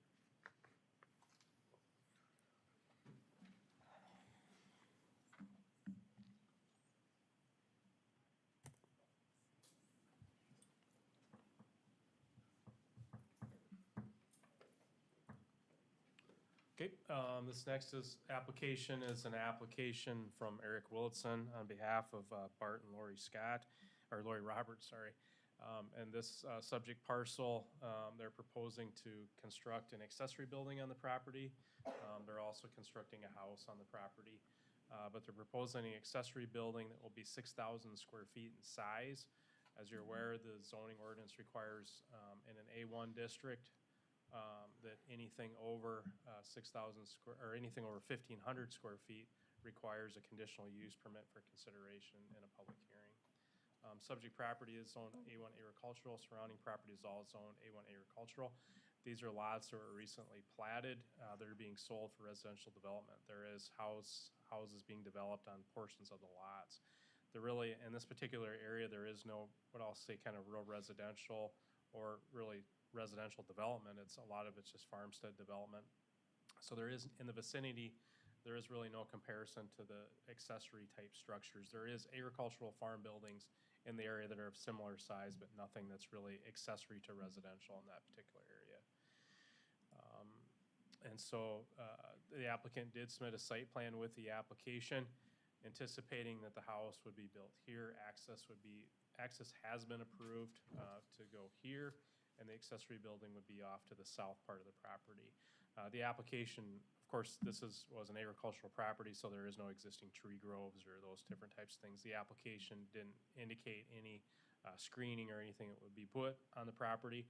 Okay, this next application is an application from Eric Willitson on behalf of Bart and Lori Scott, or Lori Roberts, sorry. And this subject parcel, they're proposing to construct an accessory building on the property. They're also constructing a house on the property. But they're proposing an accessory building that will be 6,000 square feet in size. As you're aware, the zoning ordinance requires in an A1 district that anything over 6,000 square, or anything over 1,500 square feet requires a conditional use permit for consideration in a public hearing. Subject property is zoned A1 agricultural, surrounding property is all zoned A1 agricultural. These are lots that were recently platted. They're being sold for residential development. There is houses being developed on portions of the lots. There really, in this particular area, there is no, what I'll say, kind of real residential or really residential development. It's a lot of it's just farmstead development. So there is, in the vicinity, there is really no comparison to the accessory type structures. There is agricultural farm buildings in the area that are of similar size, but nothing that's really accessory to residential in that particular area. And so the applicant did submit a site plan with the application, anticipating that the house would be built here. Access has been approved to go here, and the accessory building would be off to the south part of the property. The application, of course, this was an agricultural property, so there is no existing tree groves or those different types of things. The application didn't indicate any screening or anything that would be put on the property.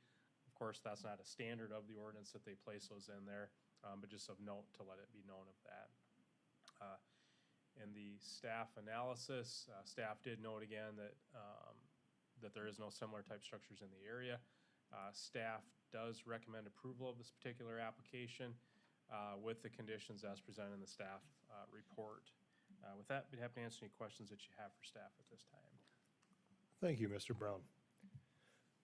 Of course, that's not a standard of the ordinance that they place those in there, but just of note to let it be known of that. In the staff analysis, staff did note again that that there is no similar type structures in the area. Staff does recommend approval of this particular application with the conditions as presented in the staff report. With that, I'd be happy to answer any questions that you have for staff at this time. Thank you, Mr. Brown.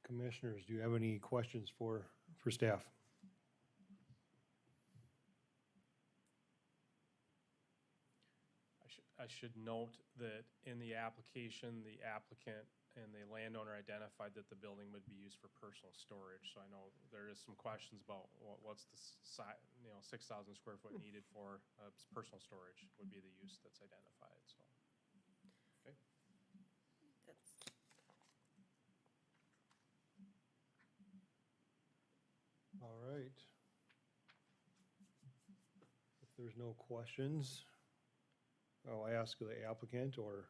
Commissioners, do you have any questions for staff? I should note that in the application, the applicant and the landowner identified that the building would be used for personal storage. So I know there is some questions about what's the size, 6,000 square foot needed for personal storage would be the use that's identified, so. Okay. That's, All right. If there's no questions, I'll ask the applicant or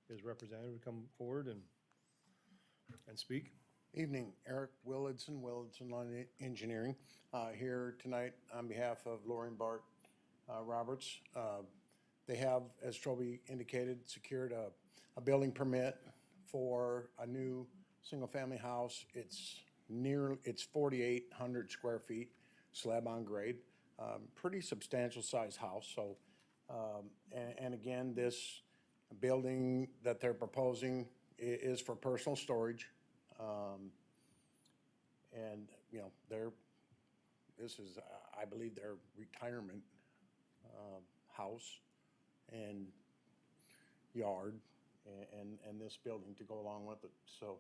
his representative to come forward and speak. Evening, Eric Willardson, Line Engineering, here tonight on behalf of Loring Bart Roberts. They have, as Toby indicated, secured a building permit for a new single-family house. It's 4,800 square feet, slab on grade, pretty substantial size house. So, and again, this building that they're proposing is for personal storage. And, this is, I believe, their retirement house and yard and this building to go along with it. So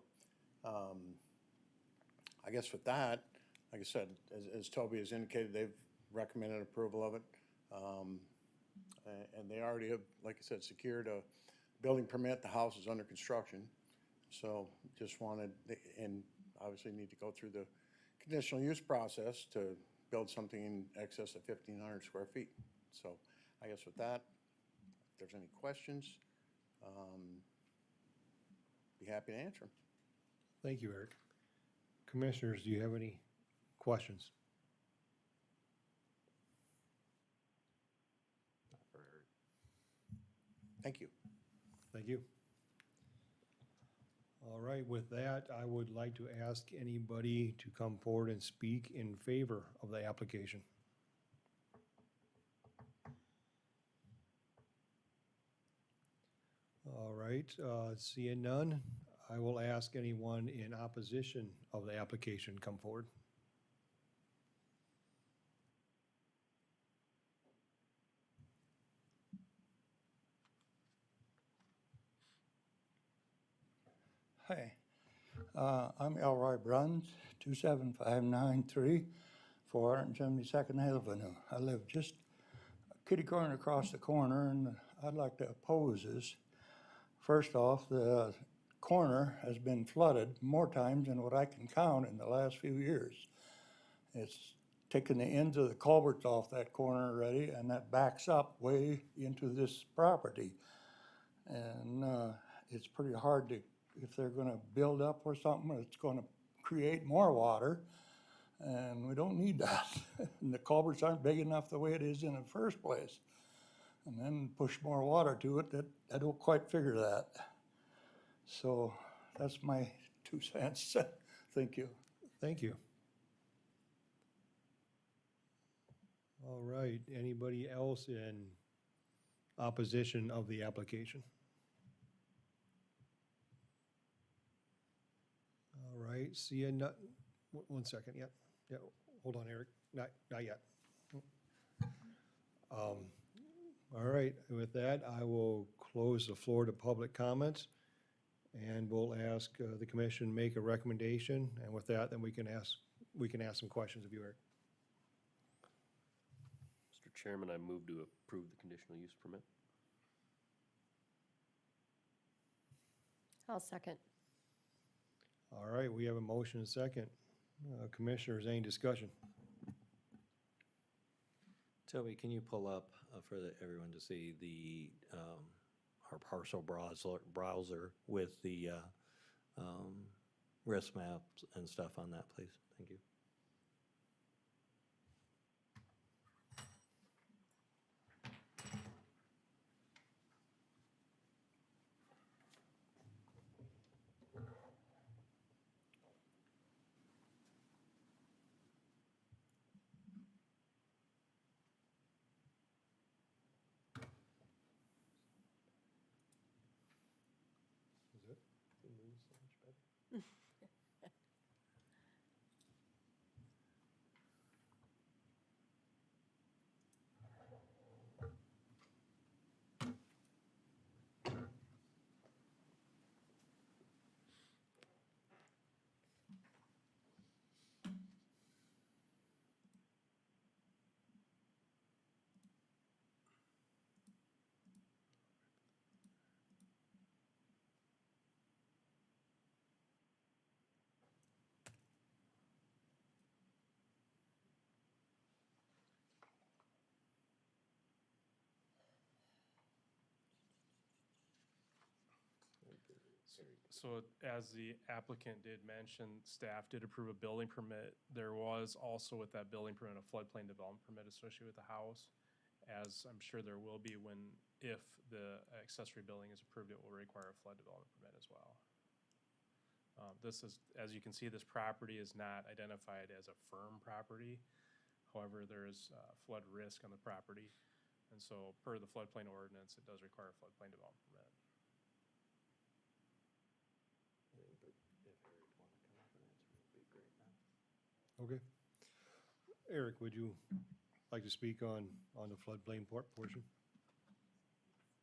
I guess with that, like I said, as Toby has indicated, they've recommended approval of it. And they already have, like I said, secured a building permit. The house is under construction. So just wanted, and obviously need to go through the conditional use process to build something in excess of 1,500 square feet. So I guess with that, if there's any questions, be happy to answer them. Thank you, Eric. Commissioners, do you have any questions? Thank you. Thank you. All right, with that, I would like to ask anybody to come forward and speak in favor of the application. All right, seeing none, I will ask anyone in opposition of the application come forward. Hi, I'm Elroy Bruns, 27593, 472nd Avenue. I live just kitty corner across the corner, and I'd like to oppose this. First off, the corner has been flooded more times than what I can count in the last few years. It's taken the ends of the culverts off that corner already, and that backs up way into this property. And it's pretty hard to, if they're gonna build up or something, it's gonna create more water, and we don't need that. And the culverts aren't big enough the way it is in the first place. And then push more water to it, I don't quite figure that. So that's my 2 cents. Thank you. Thank you. All right, anybody else in opposition of the application? All right, seeing none, 1 second, yeah, hold on, Eric, not yet. All right, with that, I will close the floor to public comments, and we'll ask the commission make a recommendation, and with that, then we can ask some questions of you, Eric. Mr. Chairman, I move to approve the conditional use permit. I'll second. All right, we have a motion and a second. Commissioners, any discussion? Toby, can you pull up for everyone to see the, our Parcel browser with the risk maps and stuff on that, please? Thank you. So as the applicant did mention, staff did approve a building permit. There was also with that building permit, a floodplain development permit associated with the house. As I'm sure there will be if the accessory building is approved, it will require a flood development permit as well. This is, as you can see, this property is not identified as a firm property. However, there is flood risk on the property. And so per the floodplain ordinance, it does require a floodplain development permit. Okay. Eric, would you like to speak on the floodplain portion?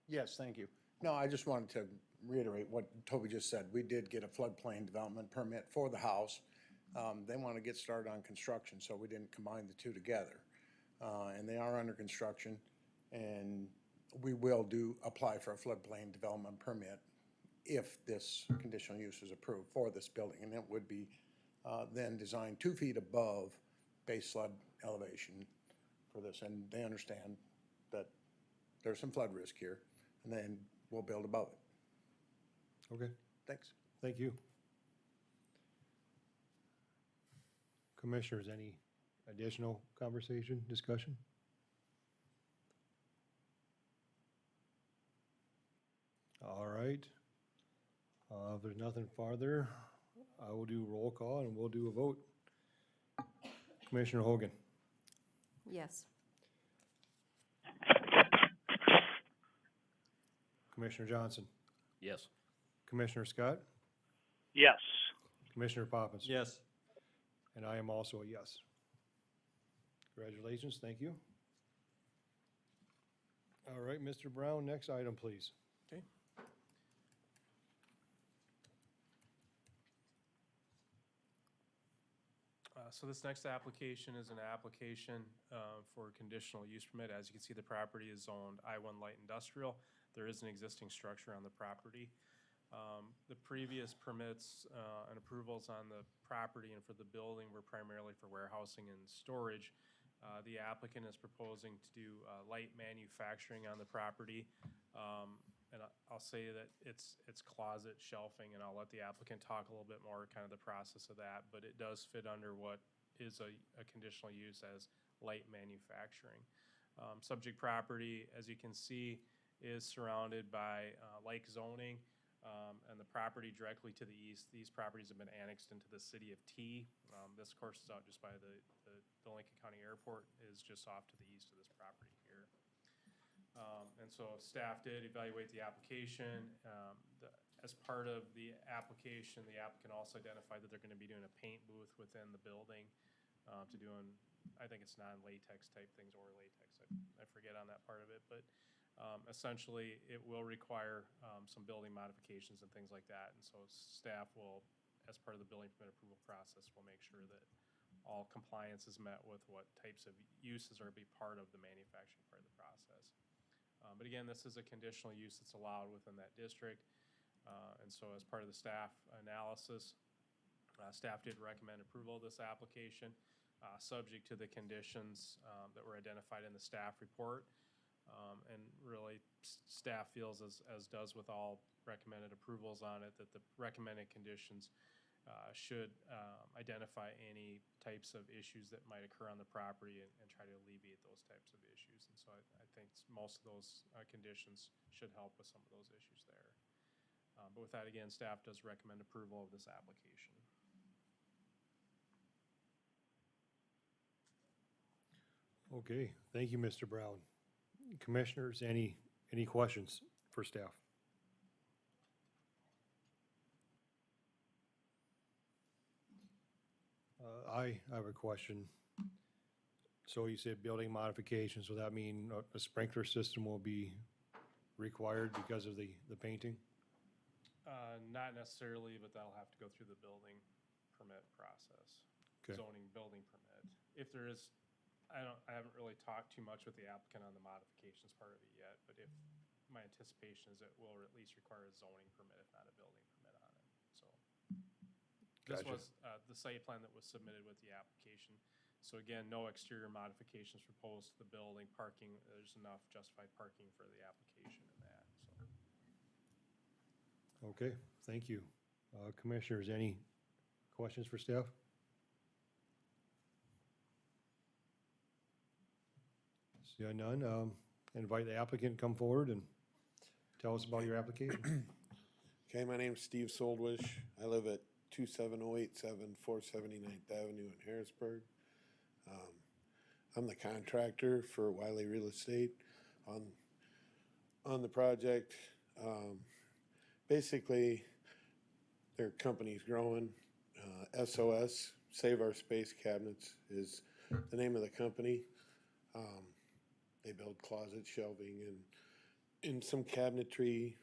Yes, thank you. No, I just wanted to reiterate what Toby just said. We did get a floodplain development permit for the house. They want to get started on construction, so we didn't combine the two together. And they are under construction, and we will apply for a floodplain development permit if this conditional use is approved for this building. And it would be then designed 2 feet above base flood elevation for this. And they understand that there's some flood risk here, and then we'll build above it. Okay, Thanks. thank you. Commissioners, any additional conversation, discussion? All right. If there's nothing farther, I will do roll call and we'll do a vote. Commissioner Hogan, Yes. Commissioner Johnson, Yes. Commissioner Scott, Yes. Commissioner Poppins. Yes. And I am also a yes. Congratulations, thank you. All right, Mr. Brown, next item, please. Okay. So this next application is an application for conditional use permit. As you can see, the property is zoned I-1 light industrial. There is an existing structure on the property. The previous permits and approvals on the property and for the building were primarily for warehousing and storage. The applicant is proposing to do light manufacturing on the property. And I'll say that it's closet shelving, and I'll let the applicant talk a little bit more, kind of the process of that, but it does fit under what is a conditional use as light manufacturing. Subject property, as you can see, is surrounded by like zoning, and the property directly to the east, these properties have been annexed into the city of T. This, of course, is out just by the Lincoln County Airport, is just off to the east of this property here. And so staff did evaluate the application. As part of the application, the applicant also identified that they're going to be doing a paint booth within the building to doing, I think it's non-latex type things, or latex. I forget on that part of it, but essentially it will require some building modifications and things like that. And so staff will, as part of the building permit approval process, will make sure that all compliance is met with what types of uses are to be part of the manufacturing part of the process. But again, this is a conditional use that's allowed within that district. And so as part of the staff analysis, staff did recommend approval of this application, subject to the conditions that were identified in the staff report. And really, staff feels, as does with all recommended approvals on it, that the recommended conditions should identify any types of issues that might occur on the property and try to alleviate those types of issues. And so I think most of those conditions should help with some of those issues there. But with that, again, staff does recommend approval of this application. Okay, thank you, Mr. Brown. Commissioners, any questions for staff? I have a question. So you said building modifications, so that mean a sprinkler system will be required because of the painting? Not necessarily, but that'll have to go through the building permit process. Okay. Zoning building permit. If there is, I haven't really talked too much with the applicant on the modifications part of it yet, but if, my anticipation is it will at least require a zoning permit, if not a building permit on it, so. This Gotcha. was, the site plan that was submitted with the application. So again, no exterior modifications proposed to the building, parking, there's enough justified parking for the application in that, so. Okay, thank you. Commissioners, any questions for staff? See none, invite the applicant to come forward and tell us about your application. Okay, my name's Steve Soldwish. I live at 27087 479th Avenue in Harrisburg. I'm the contractor for Wiley Real Estate on the project. Basically, their company's growing. SOS, Save Our Space Cabinets, is the name of the company. They build closet shelving and some cabinetry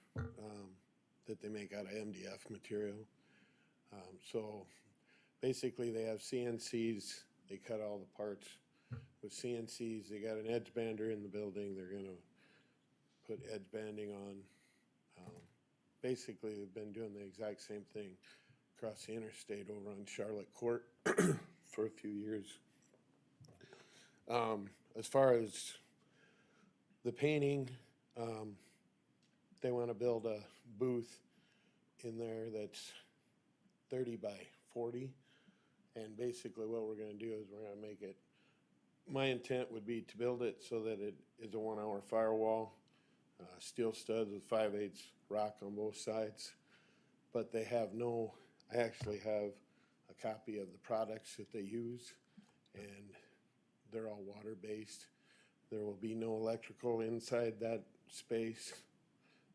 that they make out of MDF material. So basically they have CNCs, they cut all the parts with CNCs. They got an edge bander in the building. They're gonna put edge banding on. Basically they've been doing the exact same thing across the interstate over on Charlotte Court for a few years. As far as the painting, they want to build a booth in there that's 30 by 40. And basically what we're going to do is we're going to make it, my intent would be to build it so that it is a 1 hour firewall, steel studs with 5/8 rock on both sides. But they have no, I actually have a copy of the products that they use, and they're all water based. There will be no electrical inside that space.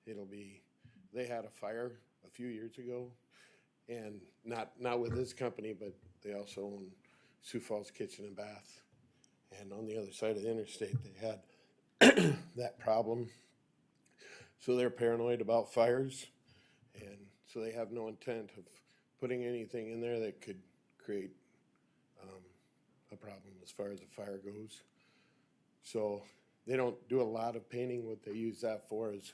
It'll be, they had a fire a few years ago, and not with this company, but they also own Sioux Falls Kitchen and Bath. And on the other side of the interstate, they had that problem. So they're paranoid about fires, and so they have no intent of putting anything in there that could create a problem as far as the fire goes. So they don't do a lot of painting. What they use that for is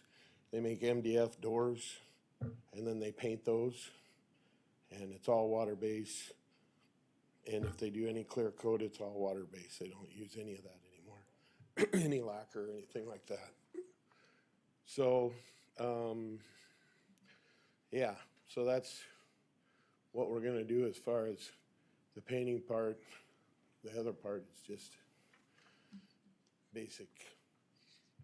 they make MDF doors and then they paint those, and it's all water based. And if they do any clear coat, it's all water based. They don't use any of that anymore, any lacquer or anything like that. So, yeah, so that's what we're gonna do as far as the painting part. The other part is just basic.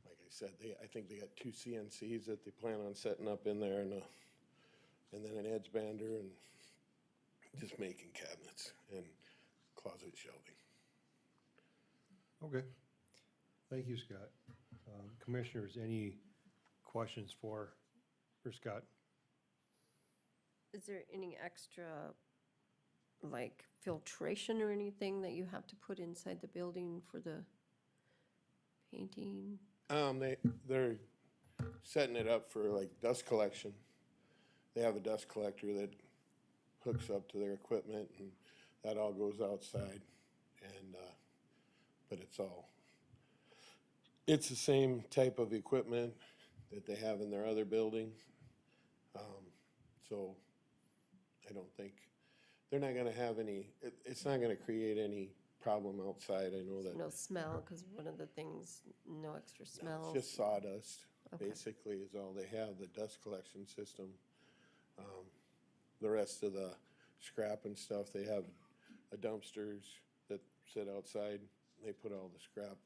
Like I said, I think they got 2 CNCs that they plan on setting up in there, and then an edge bander, and just making cabinets and closet shelving. Okay, thank you, Scott. Commissioners, any questions for Scott? Is there any extra, like, filtration or anything that you have to put inside the building for the painting? They're setting it up for like dust collection. They have a dust collector that hooks up to their equipment, and that all goes outside. And but it's the same type of equipment that they have in their other building. So I don't think they're not going to have any. It's not going to create any problem outside. I know that. No smell, because one of the things, no extra No, smells. it's just sawdust, Okay. basically, is all they have, the dust collection system. The rest of the scrap and stuff, they have dumpsters that sit outside. They put all the scrap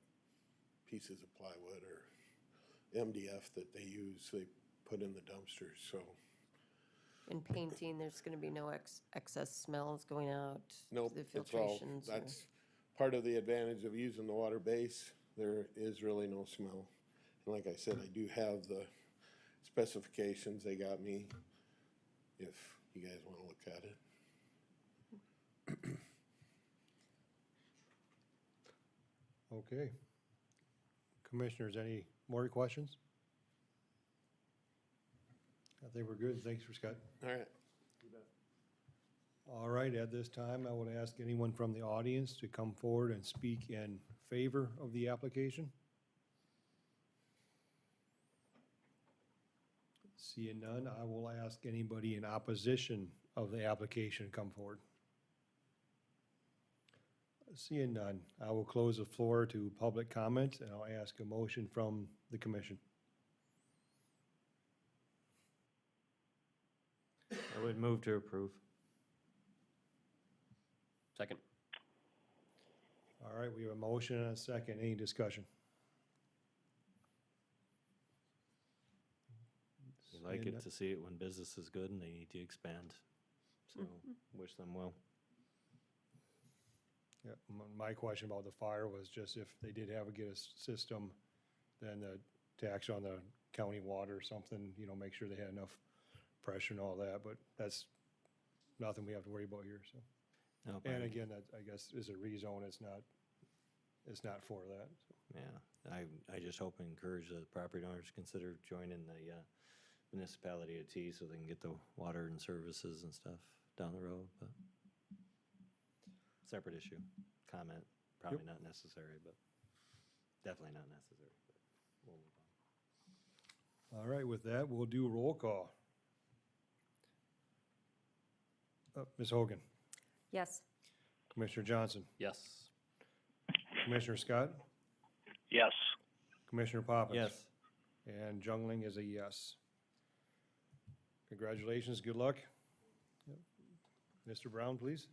pieces of plywood or MDF that they use, they put in the dumpsters, so. In painting, there's gonna be no excess smells going out? Nope, The it's all, filtrations? that's part of the advantage of using the water base. There is really no smell. And like I said, I do have the specifications they got me, if you guys wanna look at it. Okay. Commissioners, any more questions? I think we're good. Thanks for Scott. All right. All right, at this time, I would ask anyone from the audience to come forward and speak in favor of the application. Seeing none, I will ask anybody in opposition of the application to come forward. Seeing none, I will close the floor to public comment, and I'll ask a motion from the commission. I would move to approve. Second. All right, we have a motion and a second. Any discussion? We like Seeing it none- to see it when business is good and they need to expand. So wish them well. Yeah, my question about the fire was just if they did have to get a system, then the tax on the county water or something, you know, make sure they had enough pressure and all that, but that's nothing we have to worry about here, so. No, And but- again, that, I guess, is a rezone, it's not for that. So. Yeah, I just hope and encourage the property owners to consider joining the municipality of T so they can get the water and services and stuff down the road, but separate issue, comment, probably not necessary, but definitely not necessary. But we'll move on. All right, with that, we'll do roll call. Ms. Hogan, Yes. Commissioner Johnson, Yes. Commissioner Scott, Yes. Commissioner Poppins. Yes. And Jungling is a yes. Congratulations, good luck. Yep. Mr. Brown, please.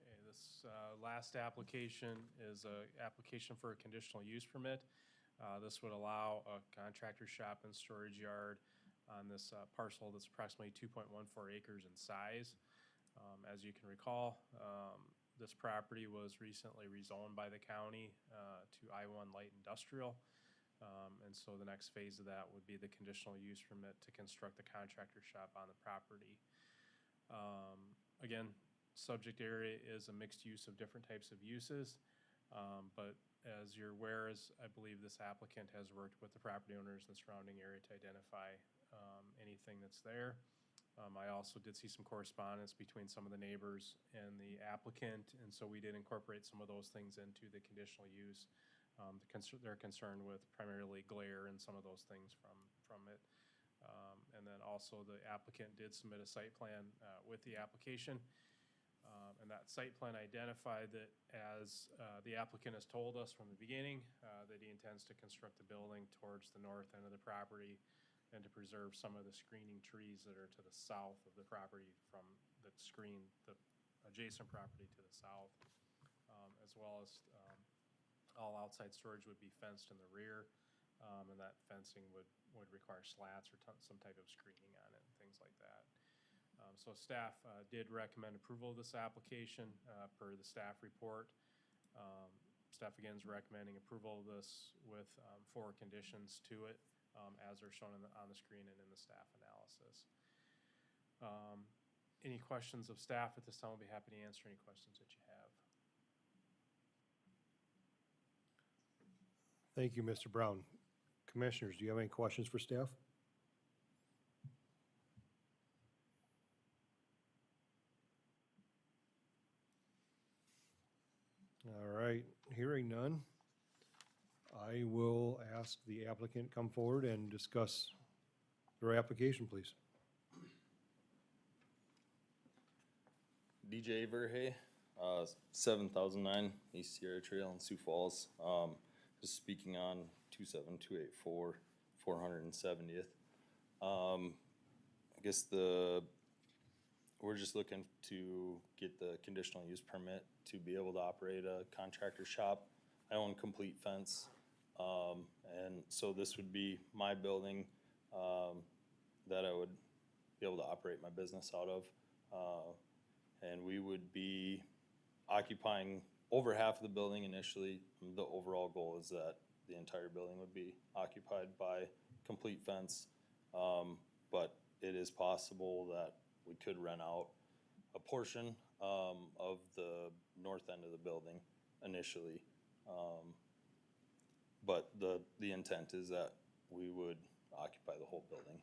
Okay, this last application is a application for a conditional use permit. This would allow a contractor shop and storage yard on this parcel that's approximately 2.14 acres in size. As you can recall, this property was recently rezoned by the county to I-1 Light Industrial. And so the next phase of that would be the conditional use permit to construct the contractor shop on the property. Again, subject area is a mixed use of different types of uses. But as you're aware, as I believe this applicant has worked with the property owners in the surrounding area to identify anything that's there. I also did see some correspondence between some of the neighbors and the applicant, and so we did incorporate some of those things into the conditional use. They're concerned with primarily glare and some of those things from it. And then also the applicant did submit a site plan with the application. And that site plan identified that as the applicant has told us from the beginning, that he intends to construct the building towards the north end of the property and to preserve some of the screening trees that are to the south of the property that screen the adjacent property to the south, as well as all outside storage would be fenced in the rear, and that fencing would require slats or some type of screening on it and things like that. So staff did recommend approval of this application per the staff report. Staff again is recommending approval of this with 4 conditions to it, as are shown on the screen and in the staff analysis. Any questions of staff at this time? I'll be happy to answer any questions that you have. Thank you, Mr. Brown. Commissioners, do you have any questions for staff? All right, hearing none, I will ask the applicant come forward and discuss their application, please. DJ Verhey, 7009 East Sierra Trail in Sioux Falls. Just speaking on 27284 470th. I guess we're just looking to get the conditional use permit to be able to operate a contractor shop. I own complete fence, and so this would be my building that I would be able to operate my business out of. And we would be occupying over half of the building initially. The overall goal is that the entire building would be occupied by complete fence. But it is possible that we could rent out a portion of the north end of the building initially. But the intent is that we would occupy the whole building,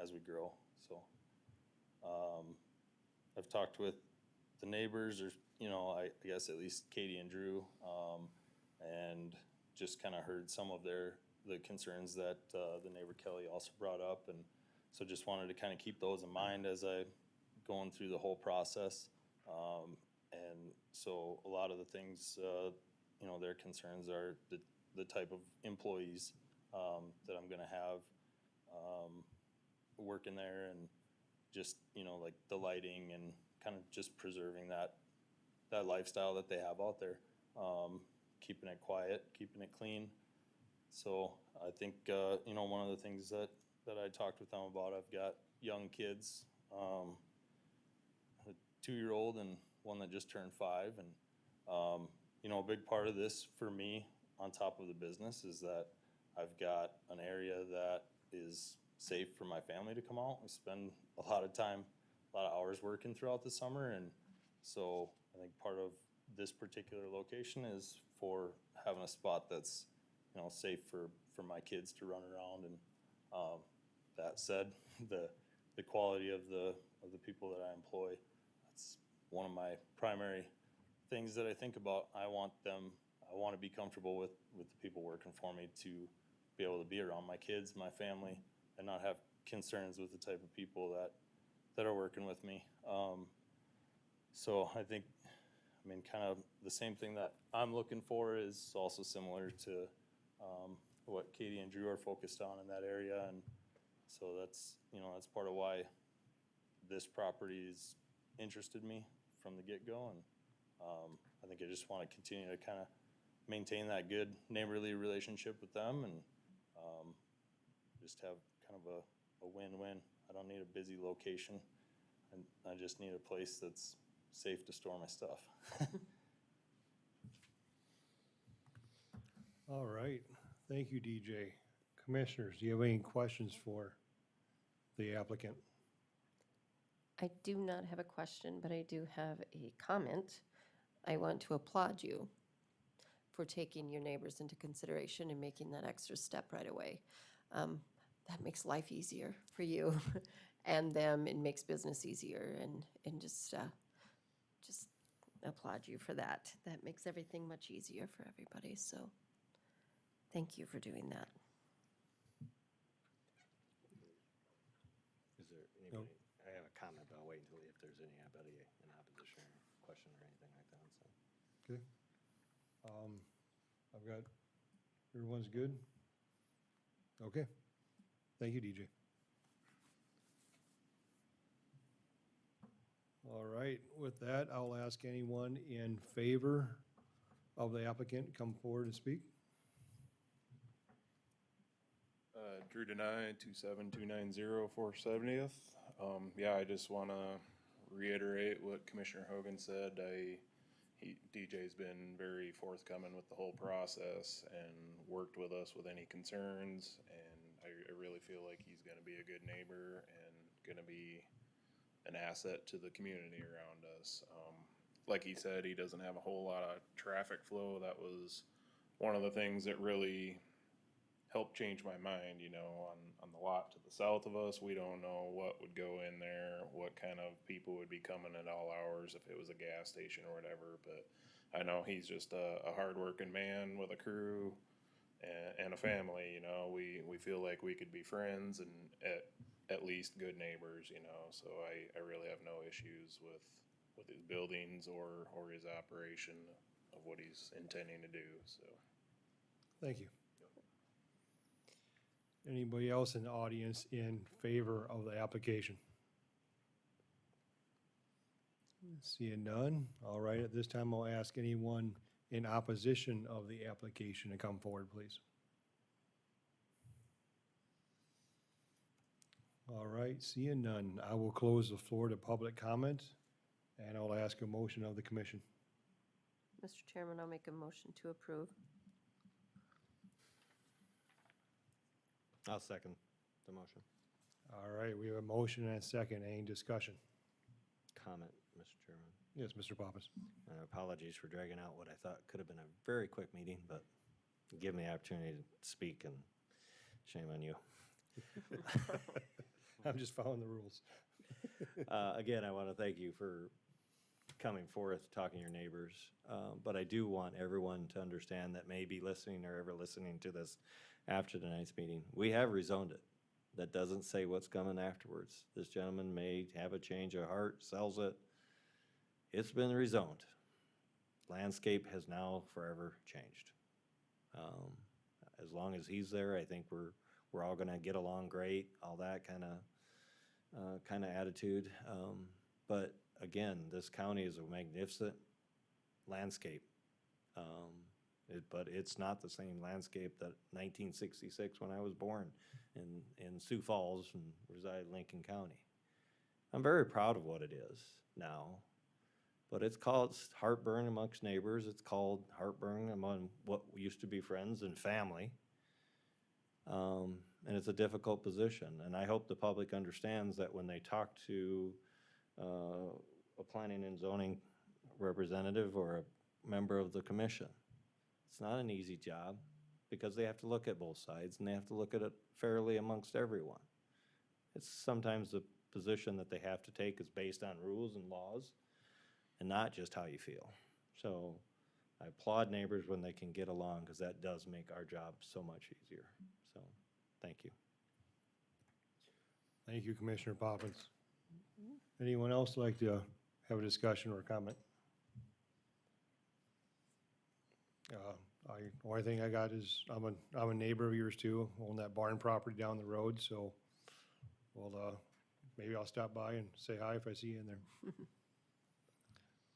as we grow, so. I've talked with the neighbors, or, you know, I guess at least Katie and Drew, and just kind of heard some of the concerns that the neighbor Kelly also brought up, and so just wanted to kind of keep those in mind as I going through the whole process. And so a lot of the things, you know, their concerns are the type of employees that I'm gonna have working there, and just, you know, like the lighting and kind of just preserving that lifestyle that they have out there. Keeping it quiet, keeping it clean. So I think, you know, one of the things that I talked with them about, I've got young kids, a 2-year-old and one that just turned 5. And, you know, a big part of this for me, on top of the business, is that I've got an area that is safe for my family to come out. We spend a lot of time, a lot of hours working throughout the summer, and so I think part of this particular location is for having a spot that's, you know, safe for my kids to run around. And that said, the quality of the people that I employ, that's one of my primary things that I think about. I want to be comfortable with the people working for me, to be able to be around my kids, my family, and not have concerns with the type of people that are working with me. So I think, I mean, kind of the same thing that I'm looking for is also similar to what Katie and Drew are focused on in that area. And so that's, you know, that's part of why this property has interested me from the get-go. And I think I just want to continue to kind of maintain that good neighborly relationship with them, and just have kind of a win-win. I don't need a busy location, and I just need a place that's safe to store my stuff. All right, thank you, DJ. Commissioners, do you have any questions for the applicant? I do not have a question, but I do have a comment. I want to applaud you for taking your neighbors into consideration and making that extra step right away. That makes life easier for you and them. It makes business easier, and just applaud you for that. That makes everything much easier for everybody, so thank you for doing that. Is there anybody, I have a comment, but I'll wait until if there's anybody in opposition, question or anything like that, so. Okay. I've got, everyone's good? Okay. Thank you, DJ. All right, with that, I'll ask anyone in favor of the applicant come forward and speak. Drew Denai, 27290 470th. Yeah, I just want to reiterate what Commissioner Hogan said. DJ's been very forthcoming with the whole process and worked with us with any concerns, and I really feel like he's going to be a good neighbor and going to be an asset to the community around us. Like he said, he doesn't have a whole lot of traffic flow. That was one of the things that really helped change my mind, you know, on the lot to the south of us. We don't know what would go in there, what kind of people would be coming at all hours, if it was a gas station or whatever. But I know he's just a hardworking man with a crew and a family, you know. We feel like we could be friends and at least good neighbors, you know. So I really have no issues with his buildings or his operation of what he's intending to do, so. Thank you. Anybody else in the audience in favor of the application? Seeing none. All right, at this time, I'll ask anyone in opposition of the application to come forward, please. All right, seeing none, I will close the floor to public comment, and I'll ask a motion of the commission. Mr. Chairman, I'll make a motion to approve. I'll second the motion. All right, we have a motion and a second. Any discussion? Comment, Mr. Chairman. Yes, Mr. Poppins. Apologies for dragging out what I thought could have been a very quick meeting, but give me the opportunity to speak, and shame on you. I'm just following the rules. Again, I want to thank you for coming forth, talking to your neighbors. But I do want everyone to understand that may be listening or ever listening to this after tonight's meeting. We have rezoned it. That doesn't say what's coming afterwards. This gentleman may have a change of heart, sells it. It's been rezoned. Landscape has now forever changed. As long as he's there, I think we're all gonna get along great, all that kind of attitude. But again, this county is a magnificent landscape. But it's not the same landscape that 1966 when I was born in Sioux Falls and reside in Lincoln County. I'm very proud of what it is now, but it's heartburn amongst neighbors. It's called heartburn among what used to be friends and family. And it's a difficult position. And I hope the public understands that when they talk to a planning and zoning representative or a member of the commission, it's not an easy job because they have to look at both sides and they have to look at it fairly amongst everyone. It's sometimes the position that they have to take is based on rules and laws and not just how you feel. So I applaud neighbors when they can get along because that does make our job so much easier. So, thank you. Thank you, Commissioner Poppins. Anyone else like to have a discussion or a comment? Only thing I got is I'm a neighbor of yours too, own that barn property down the road, so maybe I'll stop by and say hi if I see you in there.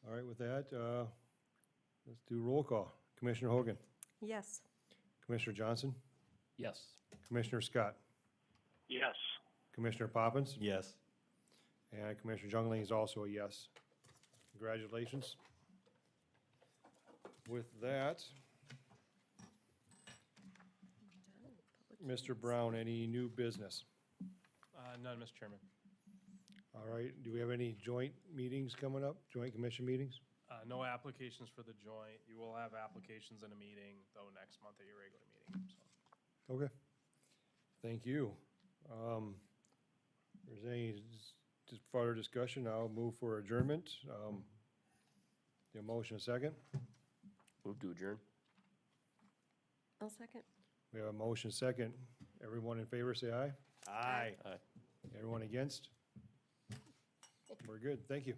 All right, with that, let's do roll call. Commissioner Hogan, Yes. Commissioner Johnson, Yes. Commissioner Scott, Yes. Commissioner Poppins, Yes. and Commissioner Jungling is also a yes. Congratulations. With that, Mr. Brown, any new business? None, Mr. Chairman. All right, do we have any joint meetings coming up, joint commission meetings? No applications for the joint. You will have applications in a meeting, though, next month at your regular meeting, so. Okay. Thank you. If there's any just further discussion, I'll move for adjournment. The motion a second. Move to adjourn. I'll second. We have a motion second. Everyone in favor, say aye. Aye. Aye. Everyone against? We're good. Thank you.